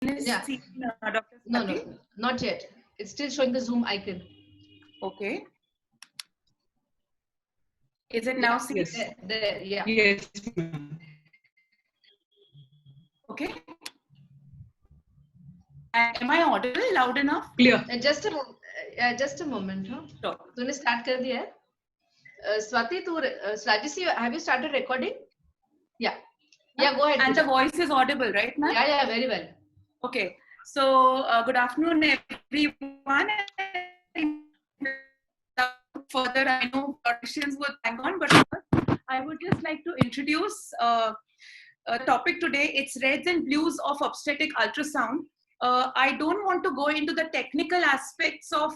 is Yeah. seen, Dr. No, Swati? no, not yet. It's still showing the Zoom icon. Okay. Is it now seen? Yes. There, yeah. Yes, ma'am. Okay. And am I audible loud enough? Clear. Just a moment. Huh? Sure. तूने start कर दिया है? Swati, Rajyasree, have you started recording? Yeah. Yeah, go ahead. And the Pooja. voice is audible, right, ma'am? Yeah, very well. Okay. So, good afternoon, everyone. Further, I know questions would hang on, but I would just like to introduce a topic today. It's reds and blues of obstetric ultrasound. I don't want to go into the technical aspects of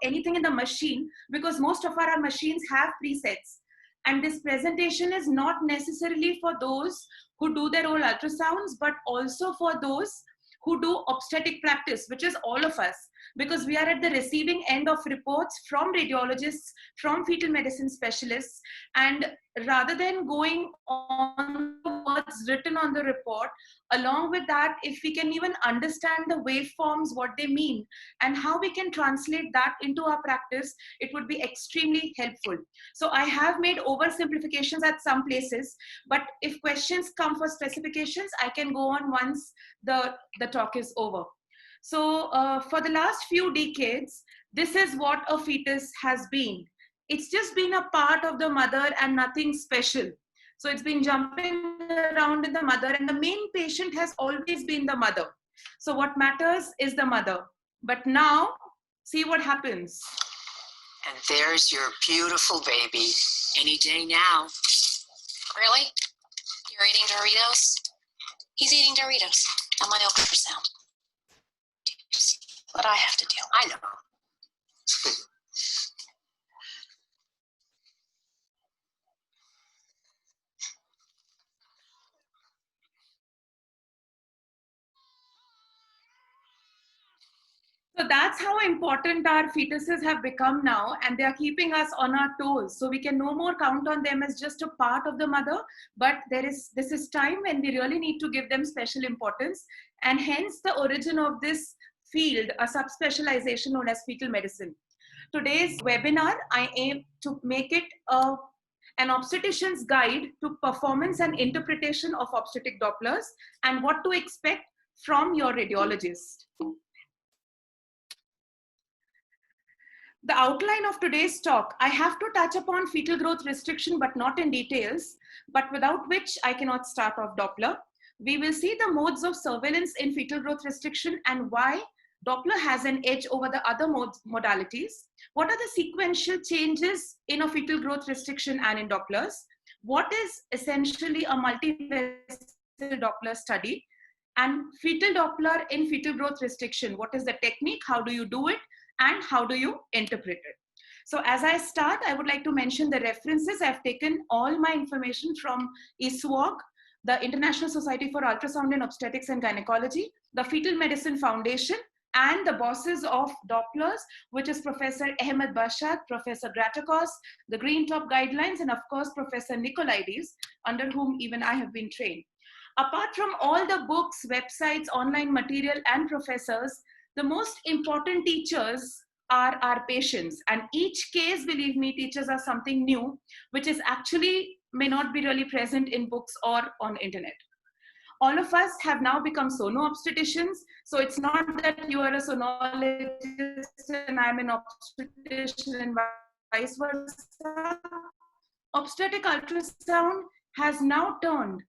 anything in the machine because most of our machines have presets. And this presentation is not necessarily for those who do their own ultrasounds, but also for those who do obstetric practice, which is all of us, because we are at the receiving end of reports from radiologists, from fetal medicine specialists, and rather than going on what's written on the report, along with that, if we can even understand the waveforms, what they mean, and how we can translate that into our practice, it would be extremely helpful. So I have made oversimplifications at some places, but if questions come for specifications, I can go on once the talk is over. So for the last few decades, this is what a fetus has been. It's just been a part of the mother and nothing special. So it's been jumping around in the mother, and the main patient has always been the mother. So what matters is the mother. But now, see what happens. And there's your beautiful baby. Any day now. Really? You're eating Doritos? He's eating Doritos on my ultrasound. What I have to do. I know. So that's how important our fetuses have become now, and they are keeping us on our toes. So we can no more count on them as just a part of the mother, but this is time when we really need to give them special importance, and hence the origin of this field, a subspecialization known as fetal medicine. Today's webinar, I aim to make it an obstetrician's guide to performance and interpretation of obstetric Dopplers and what to expect from your radiologist. The outline of today's talk, I have to touch upon fetal growth restriction, but not in details, but without which I cannot start off Doppler. We will see the modes of surveillance in fetal growth restriction and why Doppler has an edge over the other modalities. What are the sequential changes in a fetal growth restriction and in Dopplers? What is essentially a multi-vessel Doppler study? And fetal Doppler in fetal growth restriction, what is the technique? How do you do it? And how do you interpret it? So as I start, I would like to mention the references. I've taken all my information from ISWOG, the International Society for Ultrasound in Obstetrics and Gynecology, the Fetal Medicine Foundation, and the bosses of Dopplers, which is Professor Ahmed Bashak, Professor Gratakos, the Green Top Guidelines, and of course, Professor Nicolaides, under whom even I have been trained. Apart from all the books, websites, online material, and professors, the most important teachers are our patients, and each case, believe me, teaches us something new, which is actually may not be really present in books or on internet. All of us have now become sono-obstetricians, so it's not that you are a sonologist and I'm an obstetrician and vice versa. Obstetric ultrasound has now turned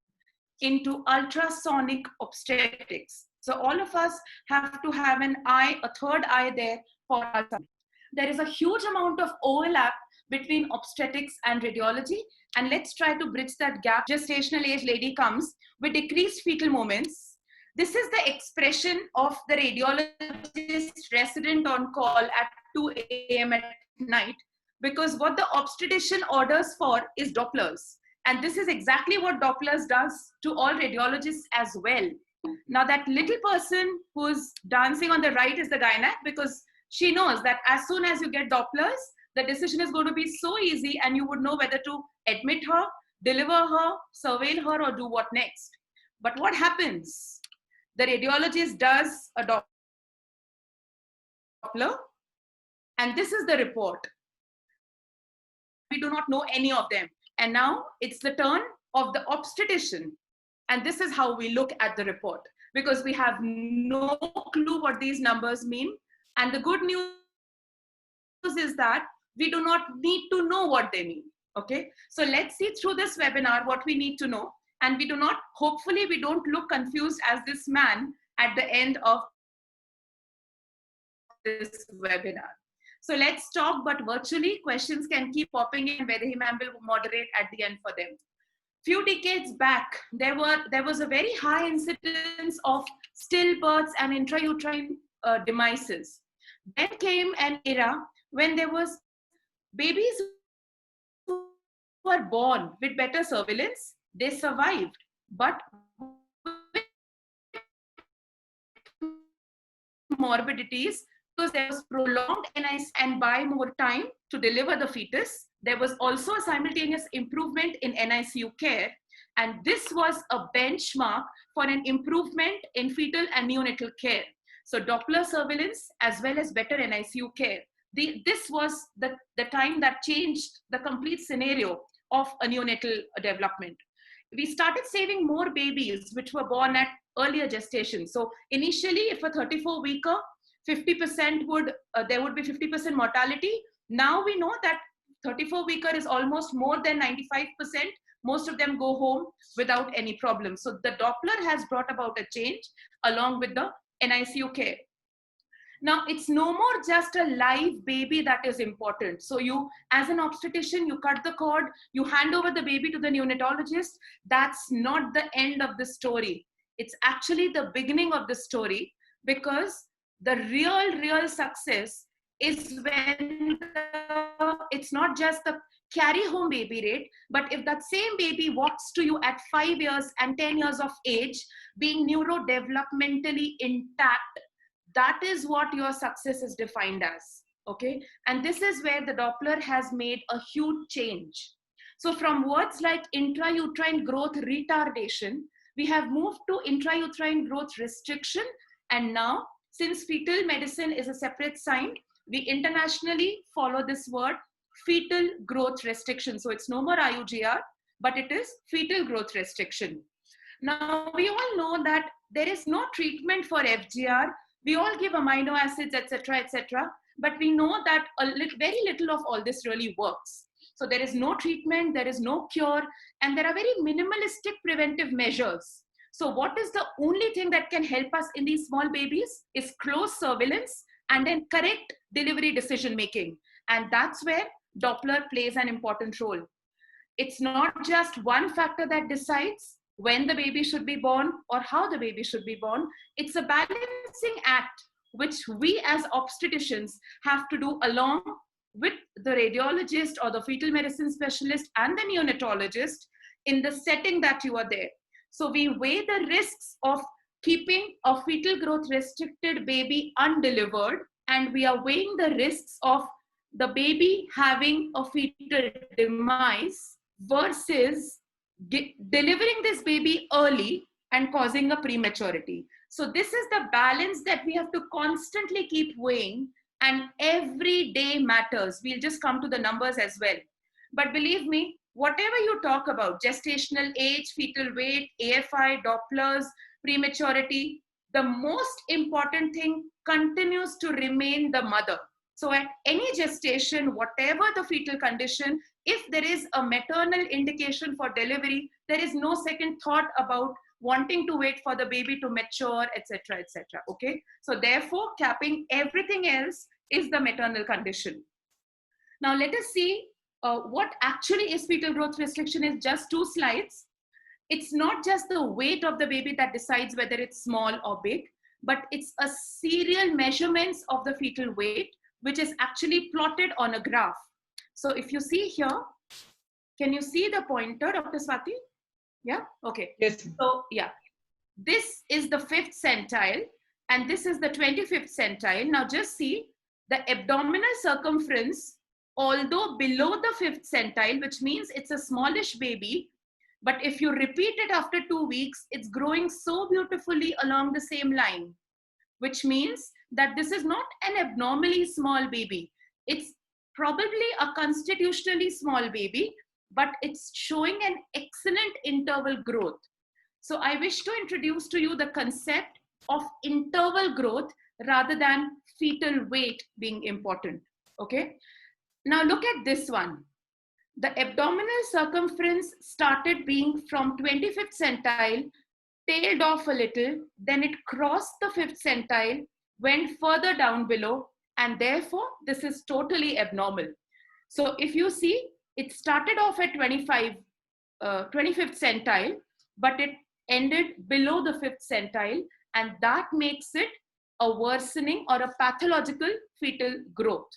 into ultrasonic obstetrics. So all of us have to have an eye, a third eye there for ultrasound. There is a huge amount of overlap between obstetrics and radiology, and let's try to bridge that gap. Gestational age lady comes with decreased fetal movements. This is the expression of the radiologist resident on call at 2 a.m. at night, because what the obstetrician orders for is Dopplers. And this is exactly what Dopplers does to all radiologists as well. Now that little person who's dancing on the right is the gynac, because she knows that as soon as you get Dopplers, the decision is going to be so easy and you would know whether to admit her, deliver her, surveil her, or do what next. But what happens? The radiologist does a Doppler, and this is the report. We do not know any of them. And now it's the turn of the obstetrician. And this is how we look at the report, because we have no clue what these numbers mean. And the good news is that we do not need to know what they mean. Okay, so let's see through this webinar what we need to know. And we do not, hopefully we don't look confused as this man at the end of this webinar. So let's talk, but virtually. Questions can keep popping in. Vaidehi ma'am will moderate at the end for them. Few decades back, there was a very high incidence of stillbirths and intrauterine demises. Then came an era when there was babies who were born with better surveillance. They survived, but morbidities, because there was prolonged NICU and buy more time to deliver the fetus. There was also a simultaneous improvement in NICU care, and this was a benchmark for an improvement in fetal and neonatal care. So Doppler surveillance as well as better NICU care. This was the time that changed the complete scenario of a neonatal development. We started saving more babies which were born at earlier gestation. So initially, if a 34-weeker, 50% would, there would be 50% mortality. Now we know that 34-weeker is almost more than 95%. Most of them go home without any problem. So the Doppler has brought about a change along with the NICU care. Now, it's no more just a live baby that is important. So you, as an obstetrician, you cut the cord, you hand over the baby to the neonatologist. That's not the end of the story. It's actually the beginning of the story, because the real success is when it's not just the carry home baby rate, but if that same baby walks to you at 5 years and 10 years of age, being neurodevelopmentally intact, that is what your success is defined as, okay? And this is where the Doppler has made a huge change. So from words like intrauterine growth retardation, we have moved to intrauterine growth restriction. And now, since fetal medicine is a separate sign, we internationally follow this word fetal growth restriction. So it's no more IUGR, but it is fetal growth restriction. Now, we all know that there is no treatment for FGR. We all give amino acids, etc., but we know that very little of all this really works. So there is no treatment, there is no cure, and there are very minimalistic preventive measures. So what is the only thing that can help us in these small babies is close surveillance and then correct delivery decision making. And that's where Doppler plays an important role. It's not just one factor that decides when the baby should be born or how the baby should be born. It's a balancing act which we as obstetricians have to do along with the radiologist or the fetal medicine specialist and the neonatologist in the setting that you are there. So we weigh the risks of keeping a fetal growth restricted baby undelivered, and we are weighing the risks of the baby having a fetal demise versus delivering this baby early and causing a prematurity. So this is the balance that we have to constantly keep weighing, and every day matters. We'll just come to the numbers as well. But believe me, whatever you talk about, gestational age, fetal weight, AFI, Dopplers, prematurity, the most important thing continues to remain the mother. So at any gestation, whatever the fetal condition, if there is a maternal indication for delivery, there is no second thought about wanting to wait for the baby to mature, etc., okay? So therefore, capping everything else is the maternal condition. Now let us see what actually is fetal growth restriction. Is just 2 slides. It's not just the weight of the baby that decides whether it's small or big, but it's a serial measurements of the fetal weight, which is actually plotted on a graph. So if you see here, can you see the pointer, Dr. Swati? Yeah, okay. Yes. So yeah, this is the 5th centile and this is the 25th centile. Now just see the abdominal circumference, although below the 5th centile, which means it's a smallish baby, But if you repeat it after 2 weeks, it's growing so beautifully along the same line, which means that this is not an abnormally small baby. It's probably a constitutionally small baby, but it's showing an excellent interval growth. So I wish to introduce to you the concept of interval growth rather than fetal weight being important. Okay. Now look at this one. The abdominal circumference started being from 25th centile, tailed off a little, then it crossed the 5th centile, went further down below, and therefore this is totally abnormal. So if you see, it started off at 25th centile, but it ended below the 5th centile, and that makes it a worsening or a pathological fetal growth.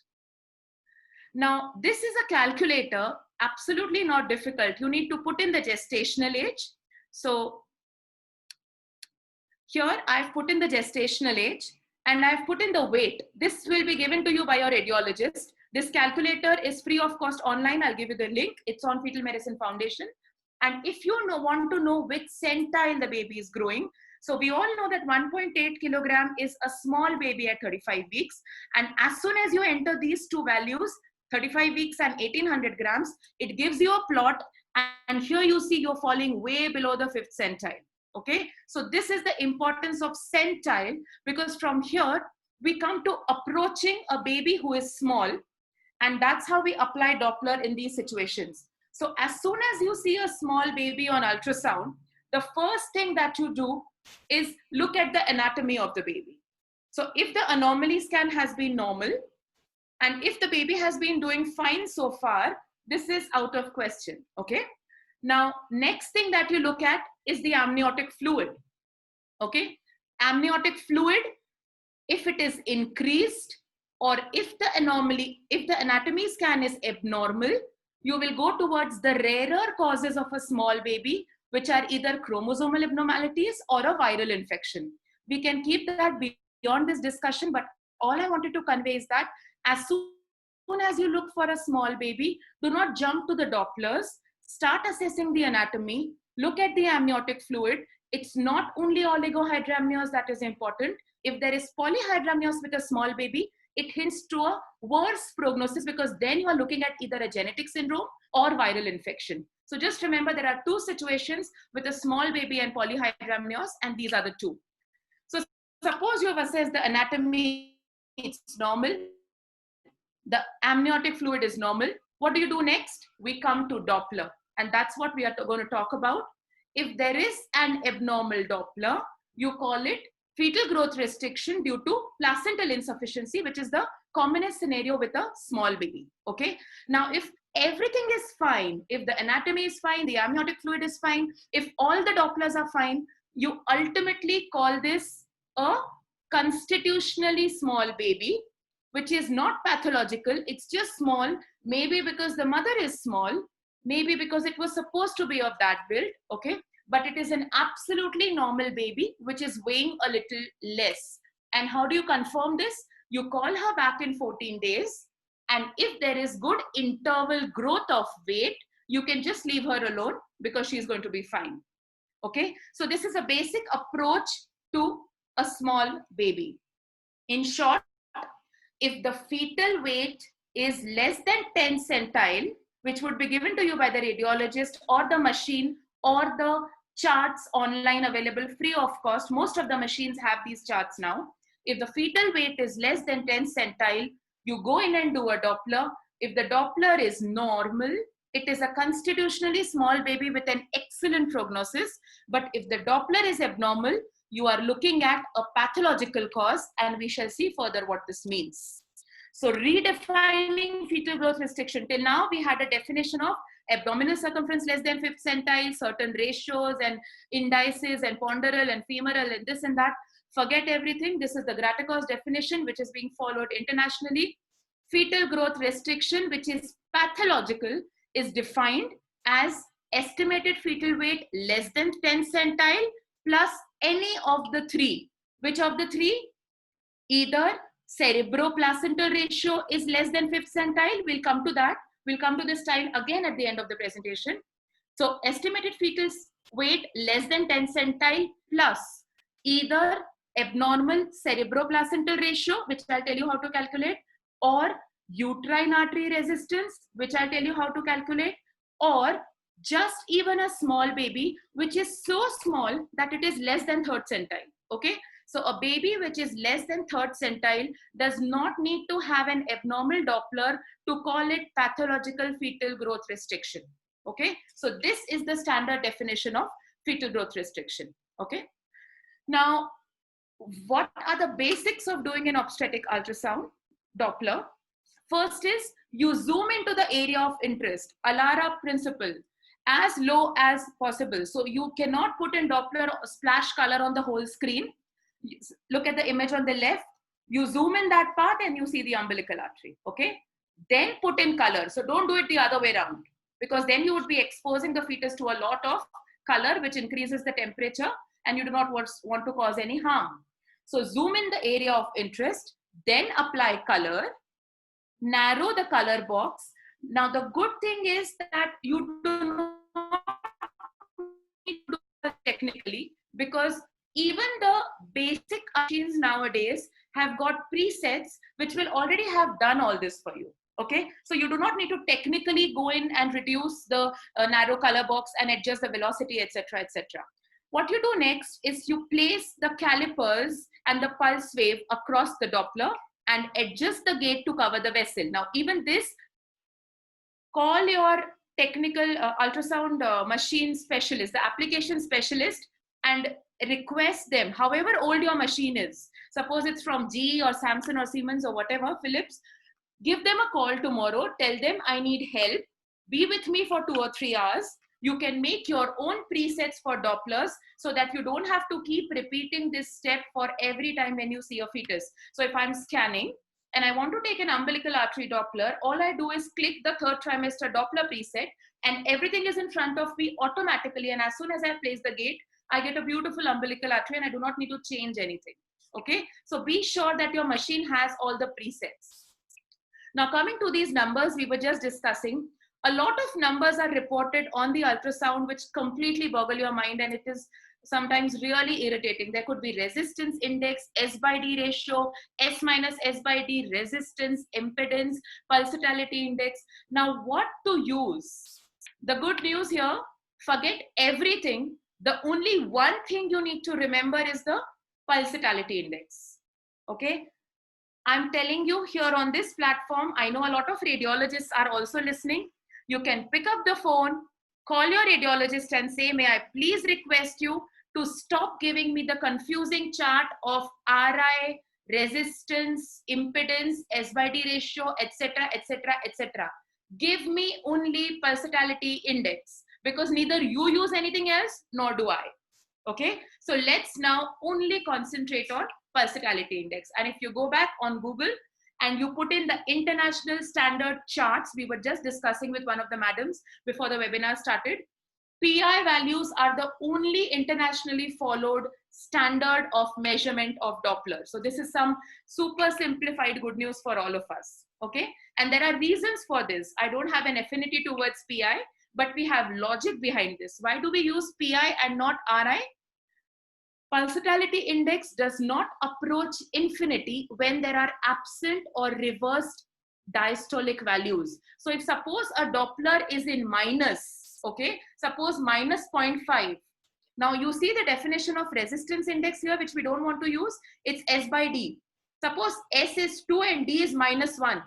Now, this is a calculator, absolutely not difficult. You need to put in the gestational age. So here I've put in the gestational age and I've put in the weight. This will be given to you by your radiologist. This calculator is free of cost online. I'll give you the link. It's on Fetal Medicine Foundation. And if you want to know which centile the baby is growing, so we all know that 1.8 kilogram is a small baby at 35 weeks. And as soon as you enter these two values, 35 weeks and 1800 grams, it gives you a plot. And here you see you're falling way below the 5th centile. Okay, so this is the importance of centile, because from here we come to approaching a baby who is small, and that's how we apply Doppler in these situations. So as soon as you see a small baby on ultrasound, the first thing that you do is look at the anatomy of the baby. So if the anomaly scan has been normal, and if the baby has been doing fine so far, this is out of question, okay? Now, next thing that you look at is the amniotic fluid, okay? Amniotic fluid, if it is increased or if the anatomy scan is abnormal, you will go towards the rarer causes of a small baby, which are either chromosomal abnormalities or a viral infection. We can keep that beyond this discussion, but all I wanted to convey is that as soon as you look for a small baby, do not jump to the Dopplers. Start assessing the anatomy, look at the amniotic fluid. It's not only oligohydramnios that is important. If there is polyhydramnios with a small baby, it hints to a worse prognosis, because then you are looking at either a genetic syndrome or viral infection. So just remember, there are two situations with a small baby and polyhydramnios, and these are the two. So suppose you have assessed the anatomy, it's normal. The amniotic fluid is normal. What do you do next? We come to Doppler, and that's what we are going to talk about. If there is an abnormal Doppler, you call it fetal growth restriction due to placental insufficiency, which is the commonest scenario with a small baby, okay? Now, if everything is fine, if the anatomy is fine, the amniotic fluid is fine, if all the Dopplers are fine, you ultimately call this a constitutionally small baby, which is not pathological. It's just small, maybe because the mother is small, maybe because it was supposed to be of that build, okay? But it is an absolutely normal baby, which is weighing a little less. And how do you confirm this? You call her back in 14 days. And if there is good interval growth of weight, you can just leave her alone because she's going to be fine. Okay? So this is a basic approach to a small baby. In short, if the fetal weight is less than 10 centile, which would be given to you by the radiologist or the machine or the charts online available free of cost. Most of the machines have these charts now. If the fetal weight is less than 10 centile, you go in and do a Doppler. If the Doppler is normal, it is a constitutionally small baby with an excellent prognosis. But if the Doppler is abnormal, you are looking at a pathological cause, and we shall see further what this means. So redefining fetal growth restriction. Till now, we had a definition of abdominal circumference less than 5th centile, certain ratios and indices and ponderal and femoral and this and that. Forget everything. This is the Gratakos definition, which is being followed internationally. Fetal growth restriction, which is pathological, is defined as estimated fetal weight less than 10 centile plus any of the three. Which of the three? Either cerebroplacental ratio is less than 5th centile. We'll come to that. We'll come to this style again at the end of the presentation. So estimated fetal weight less than 10 centile plus either abnormal cerebroplacental ratio, which I'll tell you how to calculate, or uterine artery resistance, which I'll tell you how to calculate, or just even a small baby, which is so small that it is less than third centile. Okay. So a baby which is less than third centile does not need to have an abnormal Doppler to call it pathological fetal growth restriction. Okay. So this is the standard definition of fetal growth restriction. Okay. Now, what are the basics of doing an obstetric ultrasound Doppler? First is you zoom into the area of interest, ALARA principle, as low as possible. So you cannot put in Doppler splash color on the whole screen. Look at the image on the left. You zoom in that part and you see the umbilical artery. Okay. Then put in color. So don't do it the other way around, because then you would be exposing the fetus to a lot of color, which increases the temperature, and you do not want to cause any harm. So zoom in the area of interest, then apply color, narrow the color box. Now the good thing is that you do not need to do it technically, because even the basic machines nowadays have got presets which will already have done all this for you. Okay, so you do not need to technically go in and reduce the narrow color box and adjust the velocity, etc., etc. What you do next is you place the calipers and the pulse wave across the Doppler and adjust the gate to cover the vessel. Now, even this, call your technical ultrasound machine specialist, the application specialist, and request them, however old your machine is. Suppose it's from GE or Samsung or Siemens or whatever, Philips. Give them a call tomorrow. Tell them I need help. Be with me for 2 or 3 hours. You can make your own presets for Dopplers so that you don't have to keep repeating this step for every time when you see a fetus. So if I'm scanning and I want to take an umbilical artery Doppler, all I do is click the third trimester Doppler preset and everything is in front of me automatically. And as soon as I place the gate, I get a beautiful umbilical artery and I do not need to change anything. Okay. So be sure that your machine has all the presets. Now coming to these numbers we were just discussing, a lot of numbers are reported on the ultrasound which completely boggle your mind, and it is sometimes really irritating. There could be resistance index, S/D ratio, S minus S/D, resistance, impedance, pulsatility index. Now what to use? The good news here, forget everything. The only one thing you need to remember is the pulsatility index. Okay. I'm telling you here on this platform, I know a lot of radiologists are also listening. You can pick up the phone, call your radiologist and say, may I please request you to stop giving me the confusing chart of RI, resistance, impedance, S/D ratio, etc., etc., etc. Give me only pulsatility index, because neither you use anything else, nor do I. Okay, so let's now only concentrate on pulsatility index. And if you go back on Google and you put in the international standard charts, we were just discussing with one of the madams before the webinar started, PI values are the only internationally followed standard of measurement of Doppler. So this is some super simplified good news for all of us. Okay, and there are reasons for this. I don't have an affinity towards PI, but we have logic behind this. Why do we use PI and not RI? Pulsatility index does not approach infinity when there are absent or reversed diastolic values. So if suppose a Doppler is in minus, okay, suppose minus 0.5. Now you see the definition of resistance index here, which we don't want to use. It's S/D. Suppose S is 2 and D is minus 1.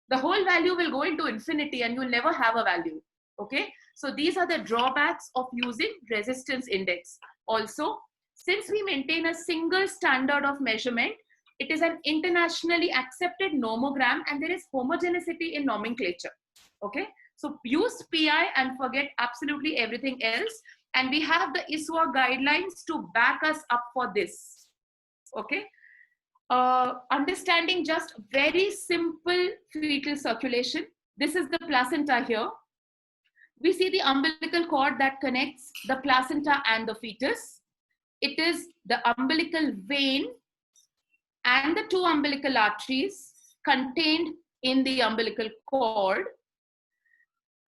The whole value will go into infinity and you'll never have a value. Okay, so these are the drawbacks of using resistance index. Also, since we maintain a single standard of measurement, it is an internationally accepted nomogram and there is homogeneity in nomenclature. Okay, so use PI and forget absolutely everything else. And we have the ISWA guidelines to back us up for this. Okay, understanding just very simple fetal circulation. This is the placenta here. We see the umbilical cord that connects the placenta and the fetus. It is the umbilical vein and the 2 umbilical arteries contained in the umbilical cord.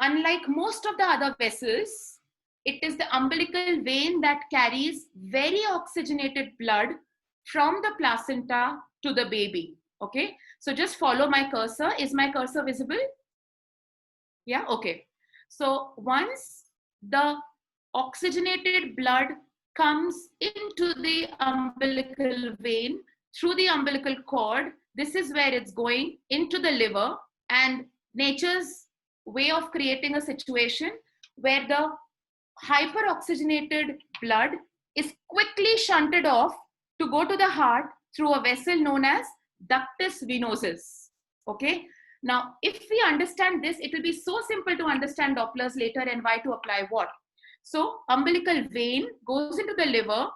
Unlike most of the other vessels, It is the umbilical vein that carries very oxygenated blood from the placenta to the baby. Okay, so just follow my cursor. Is my cursor visible? Yeah, okay. So once the oxygenated blood comes into the umbilical vein through the umbilical cord, this is where it's going into the liver, and nature's way of creating a situation where the hyperoxygenated blood is quickly shunted off to go to the heart through a vessel known as ductus venosus. Okay. Now, if we understand this, it will be so simple to understand Dopplers later and why to apply what. So, umbilical vein goes into the liver,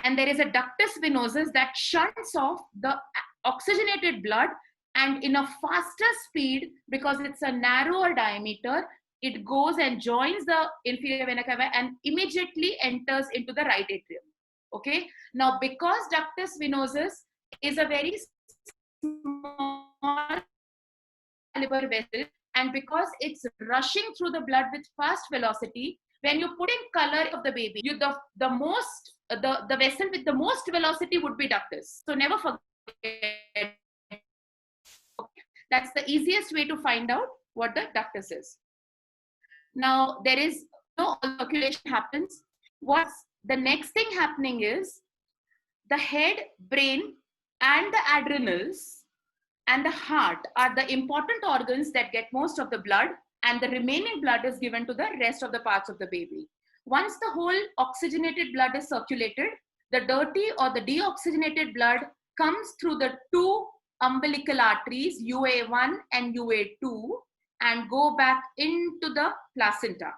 and there is a ductus venosus that shunts off the oxygenated blood, and in a faster speed, because it's a narrower diameter, it goes and joins the inferior vena cava and immediately enters into the right atrium. Okay. Now, because ductus venosus is a very small caliber vessel, and because it's rushing through the blood with fast velocity, when you put in color of the baby, the vessel with the most velocity would be ductus. So never forget. That's the easiest way to find out what the ductus is. Now, there is no circulation happens. What's the next thing happening is the head, brain, and the adrenals and the heart are the important organs that get most of the blood, and the remaining blood is given to the rest of the parts of the baby. Once the whole oxygenated blood is circulated, the dirty or the deoxygenated blood comes through the two umbilical arteries, UA1 and UA2, and go back into the placenta.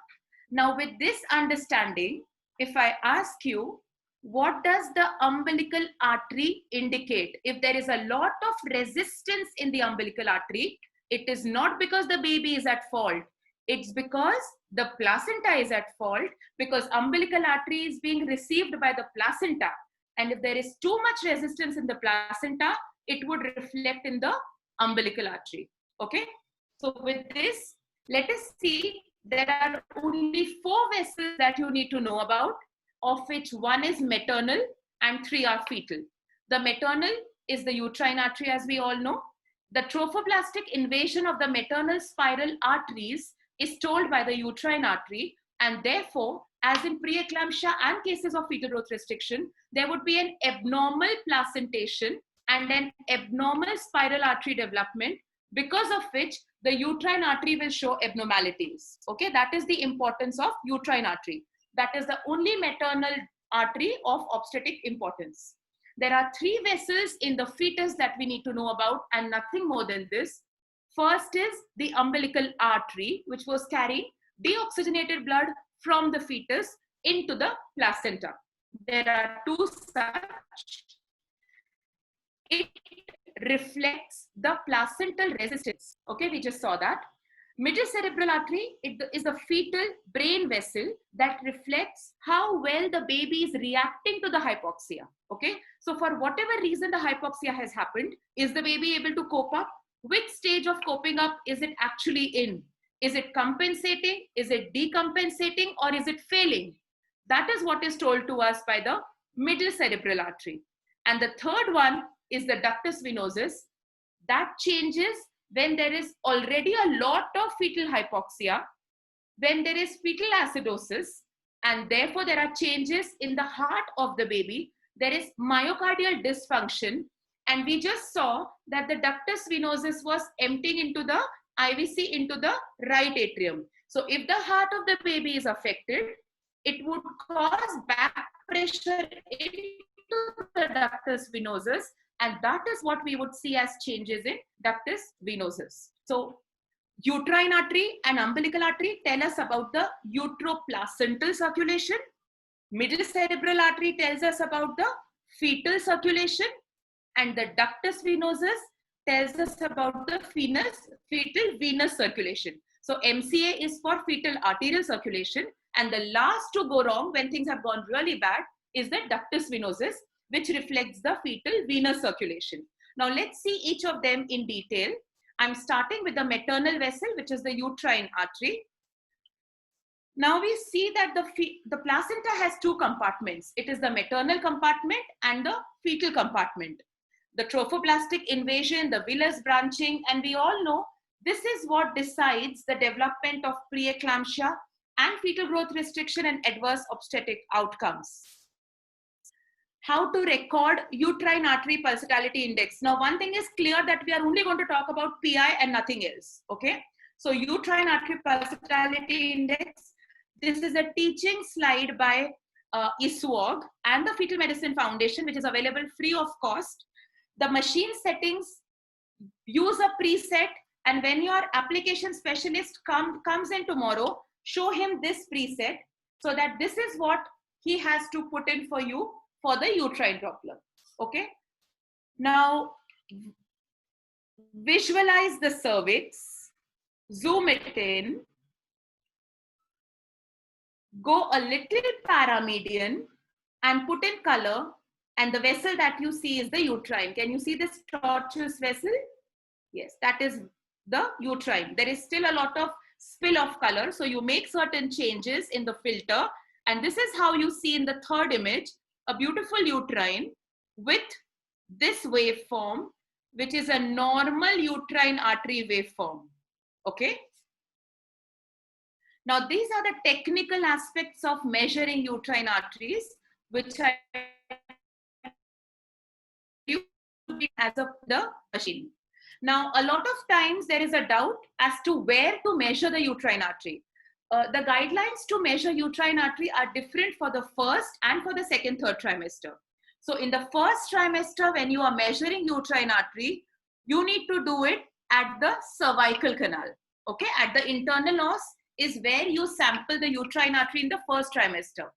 Now, with this understanding, if I ask you, what does the umbilical artery indicate? If there is a lot of resistance in the umbilical artery, it is not because the baby is at fault. It's because the placenta is at fault, because umbilical artery is being received by the placenta. And if there is too much resistance in the placenta, it would reflect in the umbilical artery. Okay. So with this, let us see there are only 4 vessels that you need to know about, of which 1 is maternal and 3 are fetal. The maternal is the uterine artery, as we all know. The trophoblastic invasion of the maternal spiral arteries is told by the uterine artery, and therefore, as in preeclampsia and cases of fetal growth restriction, there would be an abnormal placentation and an abnormal spiral artery development, because of which the uterine artery will show abnormalities. Okay, that is the importance of uterine artery. That is the only maternal artery of obstetric importance. There are 3 vessels in the fetus that we need to know about, and nothing more than this. First is the umbilical artery, which was carrying deoxygenated blood from the fetus into the placenta. There are 2 such. It reflects the placental resistance. Okay, we just saw that. Middle cerebral artery, it is a fetal brain vessel that reflects how well the baby is reacting to the hypoxia. Okay, so for whatever reason the hypoxia has happened, is the baby able to cope up? Which stage of coping up is it actually in? Is it compensating? Is it decompensating? Or is it failing? That is what is told to us by the middle cerebral artery. And the third one is the ductus venosus. That changes when there is already a lot of fetal hypoxia, when there is fetal acidosis, and therefore there are changes in the heart of the baby. There is myocardial dysfunction, and we just saw that the ductus venosus was emptying into the IVC into the right atrium. So if the heart of the baby is affected, it would cause back pressure into the ductus venosus, and that is what we would see as changes in ductus venosus. So uterine artery and umbilical artery tell us about the uteroplacental circulation. Middle cerebral artery tells us about the fetal circulation, and the ductus venosus tells us about the fetal venous circulation. So MCA is for fetal arterial circulation, and the last to go wrong when things have gone really bad is the ductus venosus, which reflects the fetal venous circulation. Now let's see each of them in detail. I'm starting with the maternal vessel, which is the uterine artery. Now we see that the placenta has two compartments. It is the maternal compartment and the fetal compartment. The trophoblastic invasion, the villus branching, and we all know this is what decides the development of preeclampsia and fetal growth restriction and adverse obstetric outcomes. How to record uterine artery pulsatility index. Now, one thing is clear that we are only going to talk about PI and nothing else, okay? So uterine artery pulsatility index, this is a teaching slide by ISWOG and the Fetal Medicine Foundation, which is available free of cost. The machine settings, use a preset, and when your application specialist comes in tomorrow, show him this preset so that this is what he has to put in for you for the uterine Doppler, okay? Now, visualize the cervix, zoom it in, go a little paramedian and put in color, and the vessel that you see is the uterine. Can you see this tortuous vessel? Yes, that is the uterine. There is still a lot of spill of color, so you make certain changes in the filter, and this is how you see in the third image, a beautiful uterine with this waveform, which is a normal uterine artery waveform, okay? Now, these are the technical aspects of measuring uterine arteries, which I do as the machine. Now, a lot of times there is a doubt as to where to measure the uterine artery. The guidelines to measure uterine artery are different for the first and for the second, third trimester. So in the first trimester, when you are measuring uterine artery, you need to do it at the cervical canal, okay? At the internal os is where you sample the uterine artery in the first trimester.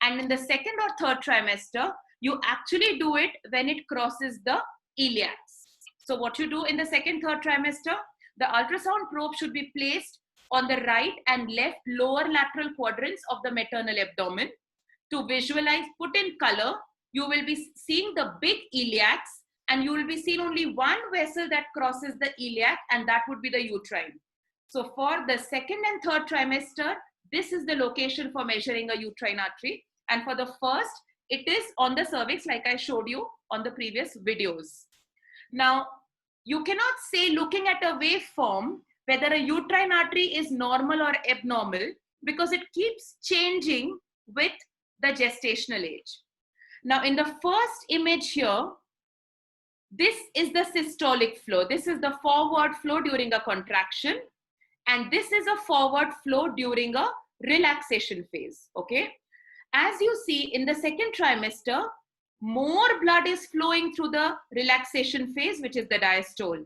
And in the second or third trimester, you actually do it when it crosses the iliacs. So what you do in the second, third trimester, the ultrasound probe should be placed on the right and left lower lateral quadrants of the maternal abdomen. To visualize, put in color, you will be seeing the big iliacs, and you will be seeing only one vessel that crosses the iliac, and that would be the uterine. So for the second and third trimester, this is the location for measuring a uterine artery. And for the first, it is on the cervix, like I showed you on the previous videos. Now, you cannot say, looking at a waveform, whether a uterine artery is normal or abnormal, because it keeps changing with the gestational age. Now, in the first image here, this is the systolic flow. This is the forward flow during a contraction. And this is a forward flow during a relaxation phase, okay? As you see in the second trimester, more blood is flowing through the relaxation phase, which is the diastole.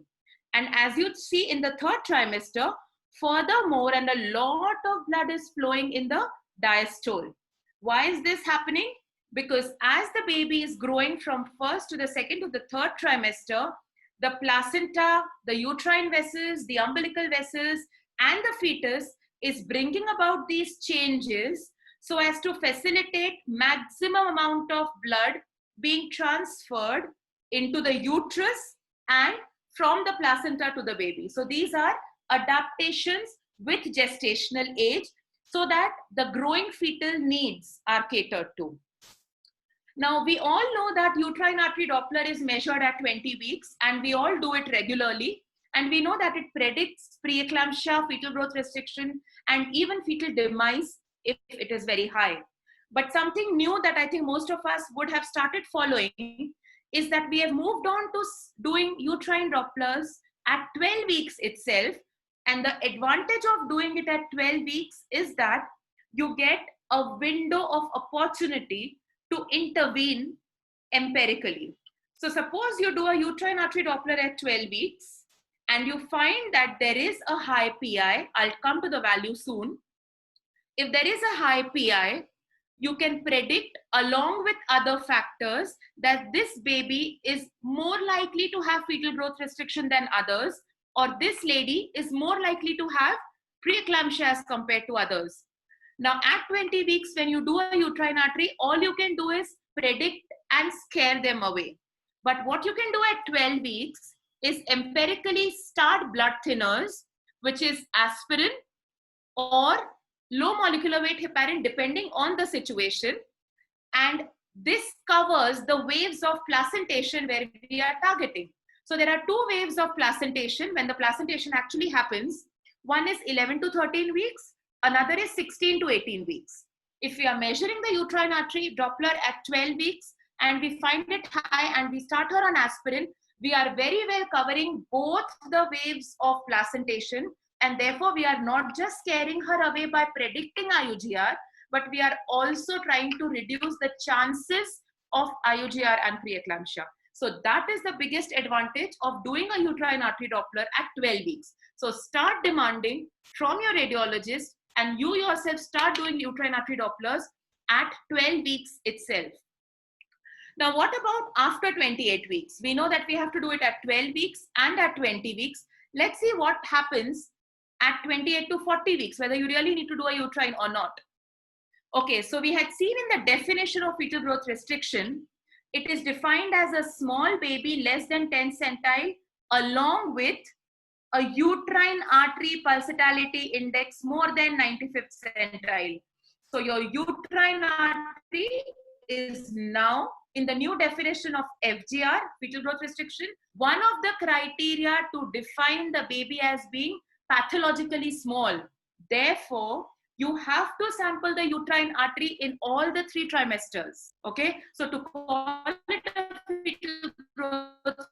And as you see in the third trimester, furthermore, and a lot of blood is flowing in the diastole. Why is this happening? Because as the baby is growing from first to the second to the third trimester, the placenta, the uterine vessels, the umbilical vessels, and the fetus is bringing about these changes so as to facilitate maximum amount of blood being transferred into the uterus and from the placenta to the baby. So these are adaptations with gestational age so that the growing fetal needs are catered to. Now, we all know that uterine artery Doppler is measured at 20 weeks, and we all do it regularly. And we know that it predicts preeclampsia, fetal growth restriction, and even fetal demise if it is very high. But something new that I think most of us would have started following is that we have moved on to doing uterine Dopplers at 12 weeks itself. And the advantage of doing it at 12 weeks is that you get a window of opportunity to intervene empirically. So suppose you do a uterine artery Doppler at 12 weeks and you find that there is a high PI. I'll come to the value soon. If there is a high PI, you can predict along with other factors that this baby is more likely to have fetal growth restriction than others, or this lady is more likely to have preeclampsia as compared to others. Now at 20 weeks, when you do a uterine artery, all you can do is predict and scare them away. But what you can do at 12 weeks is empirically start blood thinners, which is aspirin or low molecular weight heparin depending on the situation. And this covers the waves of placentation where we are targeting. So there are 2 waves of placentation when the placentation actually happens. One is 11 to 13 weeks, another is 16 to 18 weeks. If we are measuring the uterine artery Doppler at 12 weeks and we find it high and we start her on aspirin, we are very well covering both the waves of placentation, and therefore we are not just scaring her away by predicting IUGR, but we are also trying to reduce the chances of IUGR and preeclampsia. So that is the biggest advantage of doing a uterine artery Doppler at 12 weeks. So start demanding from your radiologist, and you yourself start doing uterine artery Dopplers at 12 weeks itself. Now, what about after 28 weeks? We know that we have to do it at 12 weeks and at 20 weeks. Let's see what happens at 28 to 40 weeks, whether you really need to do a uterine or not. Okay, so we had seen in the definition of fetal growth restriction, it is defined as a small baby less than 10 centile along with a uterine artery pulsatility index more than 95th centile. So your uterine artery is now in the new definition of FGR, fetal growth restriction, one of the criteria to define the baby as being pathologically small. Therefore, you have to sample the uterine artery in all the 3 trimesters. Okay, so to call it a fetal growth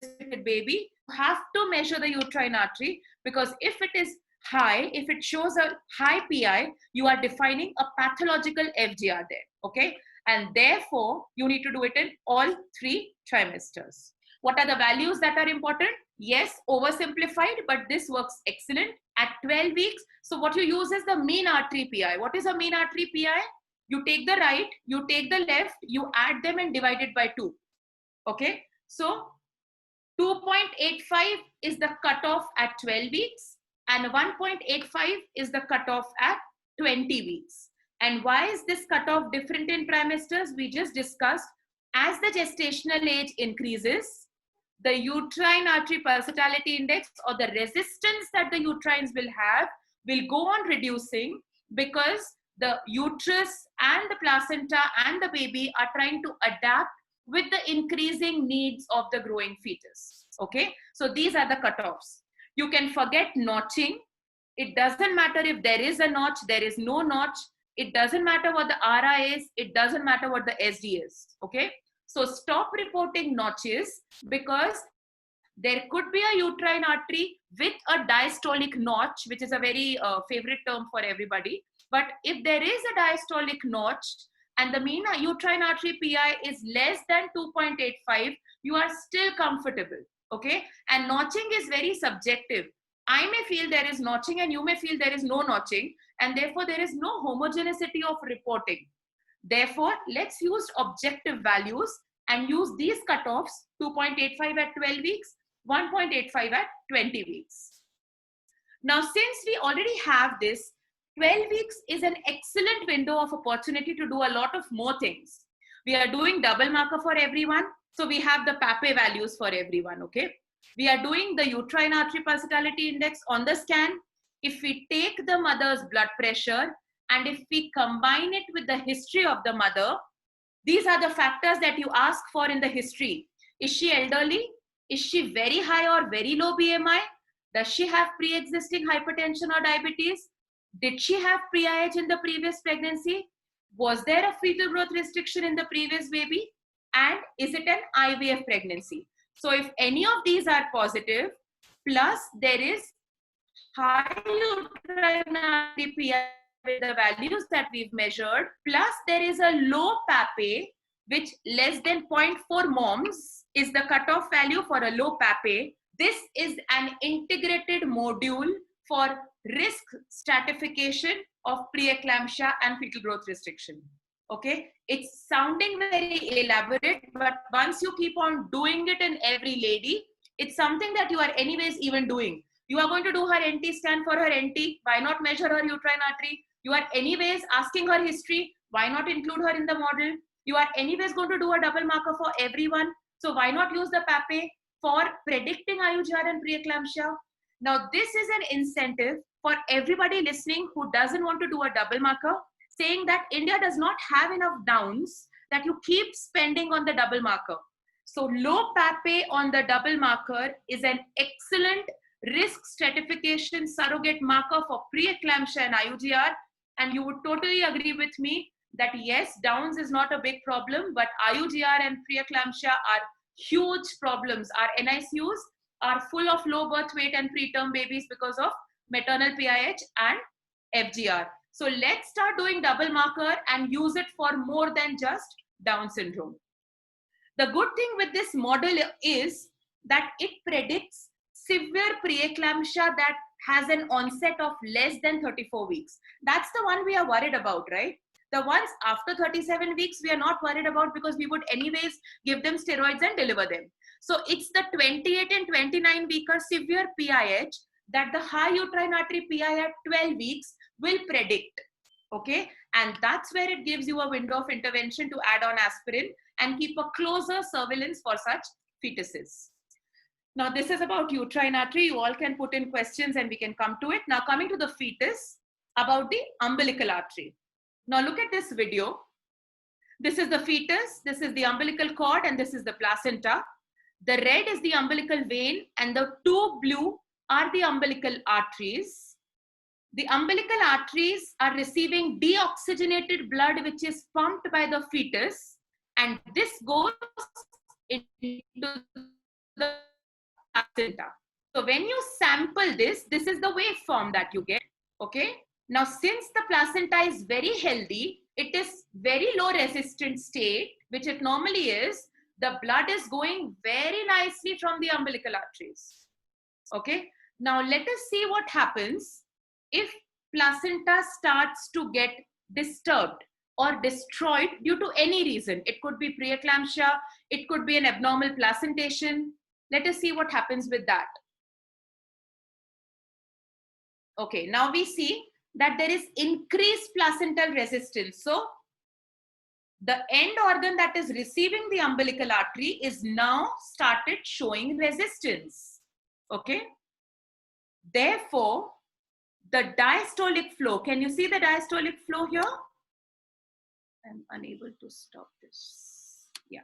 restricted baby, you have to measure the uterine artery, because if it is high, if it shows a high PI, you are defining a pathological FGR there. Okay, and therefore you need to do it in all 3 trimesters. What are the values that are important? Yes, oversimplified, but this works excellent at 12 weeks. So what you use is the mean artery PI. What is a mean artery PI? You take the right, you take the left, you add them and divide it by 2. Okay, so 2.85 is the cutoff at 12 weeks and 1.85 is the cutoff at 20 weeks. And why is this cutoff different in trimesters? We just discussed, as the gestational age increases, the uterine artery pulsatility index, or the resistance that the uterines will have, will go on reducing, because the uterus and the placenta and the baby are trying to adapt with the increasing needs of the growing fetus. Okay, so these are the cutoffs. You can forget notching. It doesn't matter if there is a notch, there is no notch. It doesn't matter what the RI is. It doesn't matter what the SD is. Okay, so stop reporting notches, because there could be a uterine artery with a diastolic notch, which is a very favorite term for everybody. But if there is a diastolic notch and the mean uterine artery PI is less than 2.85, you are still comfortable. Okay, and notching is very subjective. I may feel there is notching and you may feel there is no notching, and therefore there is no homogeneity of reporting. Therefore, let's use objective values and use these cutoffs: 2.85 at 12 weeks, 1.85 at 20 weeks. Now, since we already have this, 12 weeks is an excellent window of opportunity to do a lot of more things. We are doing double marker for everyone. So we have the PAPE values for everyone, okay? We are doing the uterine artery pulsatility index on the scan. If we take the mother's blood pressure and if we combine it with the history of the mother, these are the factors that you ask for in the history. Is she elderly? Is she very high or very low BMI? Does she have pre-existing hypertension or diabetes? Did she have pre-IH in the previous pregnancy? Was there a fetal growth restriction in the previous baby? And is it an IVF pregnancy? So if any of these are positive, plus there is high uterine artery PI with the values that we've measured, plus there is a low PAPE, which less than 0.4 moms is the cutoff value for a low PAPE. This is an integrated module for risk stratification of preeclampsia and fetal growth restriction. Okay, it's sounding very elaborate, but once you keep on doing it in every lady, it's something that you are anyways even doing. You are going to do her NT scan for her NT. Why not measure her uterine artery? You are anyways asking her history. Why not include her in the model? You are anyways going to do a double marker for everyone. So why not use the PAPE for predicting IUGR and preeclampsia? Now, this is an incentive for everybody listening who doesn't want to do a double marker, saying that India does not have enough downs, that you keep spending on the double marker. So low PAPE on the double marker is an excellent risk stratification surrogate marker for preeclampsia and IUGR. And you would totally agree with me that yes, downs is not a big problem, but IUGR and preeclampsia are huge problems. Our NICUs are full of low birth weight and preterm babies because of maternal PIH and FGR. So let's start doing double marker and use it for more than just Down syndrome. The good thing with this model is that it predicts severe preeclampsia that has an onset of less than 34 weeks. That's the one we are worried about, right? The ones after 37 weeks, we are not worried about because we would anyways give them steroids and deliver them. So it's the 28 and 29 weeker severe PIH that the high uterine artery PI at 12 weeks will predict, okay? And that's where it gives you a window of intervention to add on aspirin and keep a closer surveillance for such fetuses. Now, this is about uterine artery. You all can put in questions and we can come to it. Now, coming to the fetus, about the umbilical artery. Now, look at this video. This is the fetus, this is the umbilical cord, and this is the placenta. The red is the umbilical vein, and the two blue are the umbilical arteries. The umbilical arteries are receiving deoxygenated blood, which is pumped by the fetus, and this goes into the placenta. So when you sample this, this is the waveform that you get, okay? Now, since the placenta is very healthy, it is very low resistant state, which it normally is, the blood is going very nicely from the umbilical arteries, okay? Now, let us see what happens if placenta starts to get disturbed or destroyed due to any reason. It could be preeclampsia, it could be an abnormal placentation. Let us see what happens with that. Okay, now we see that there is increased placental resistance. So the end organ that is receiving the umbilical artery is now started showing resistance, okay? Therefore, the diastolic flow, can you see the diastolic flow here? I'm unable to stop this. Yeah.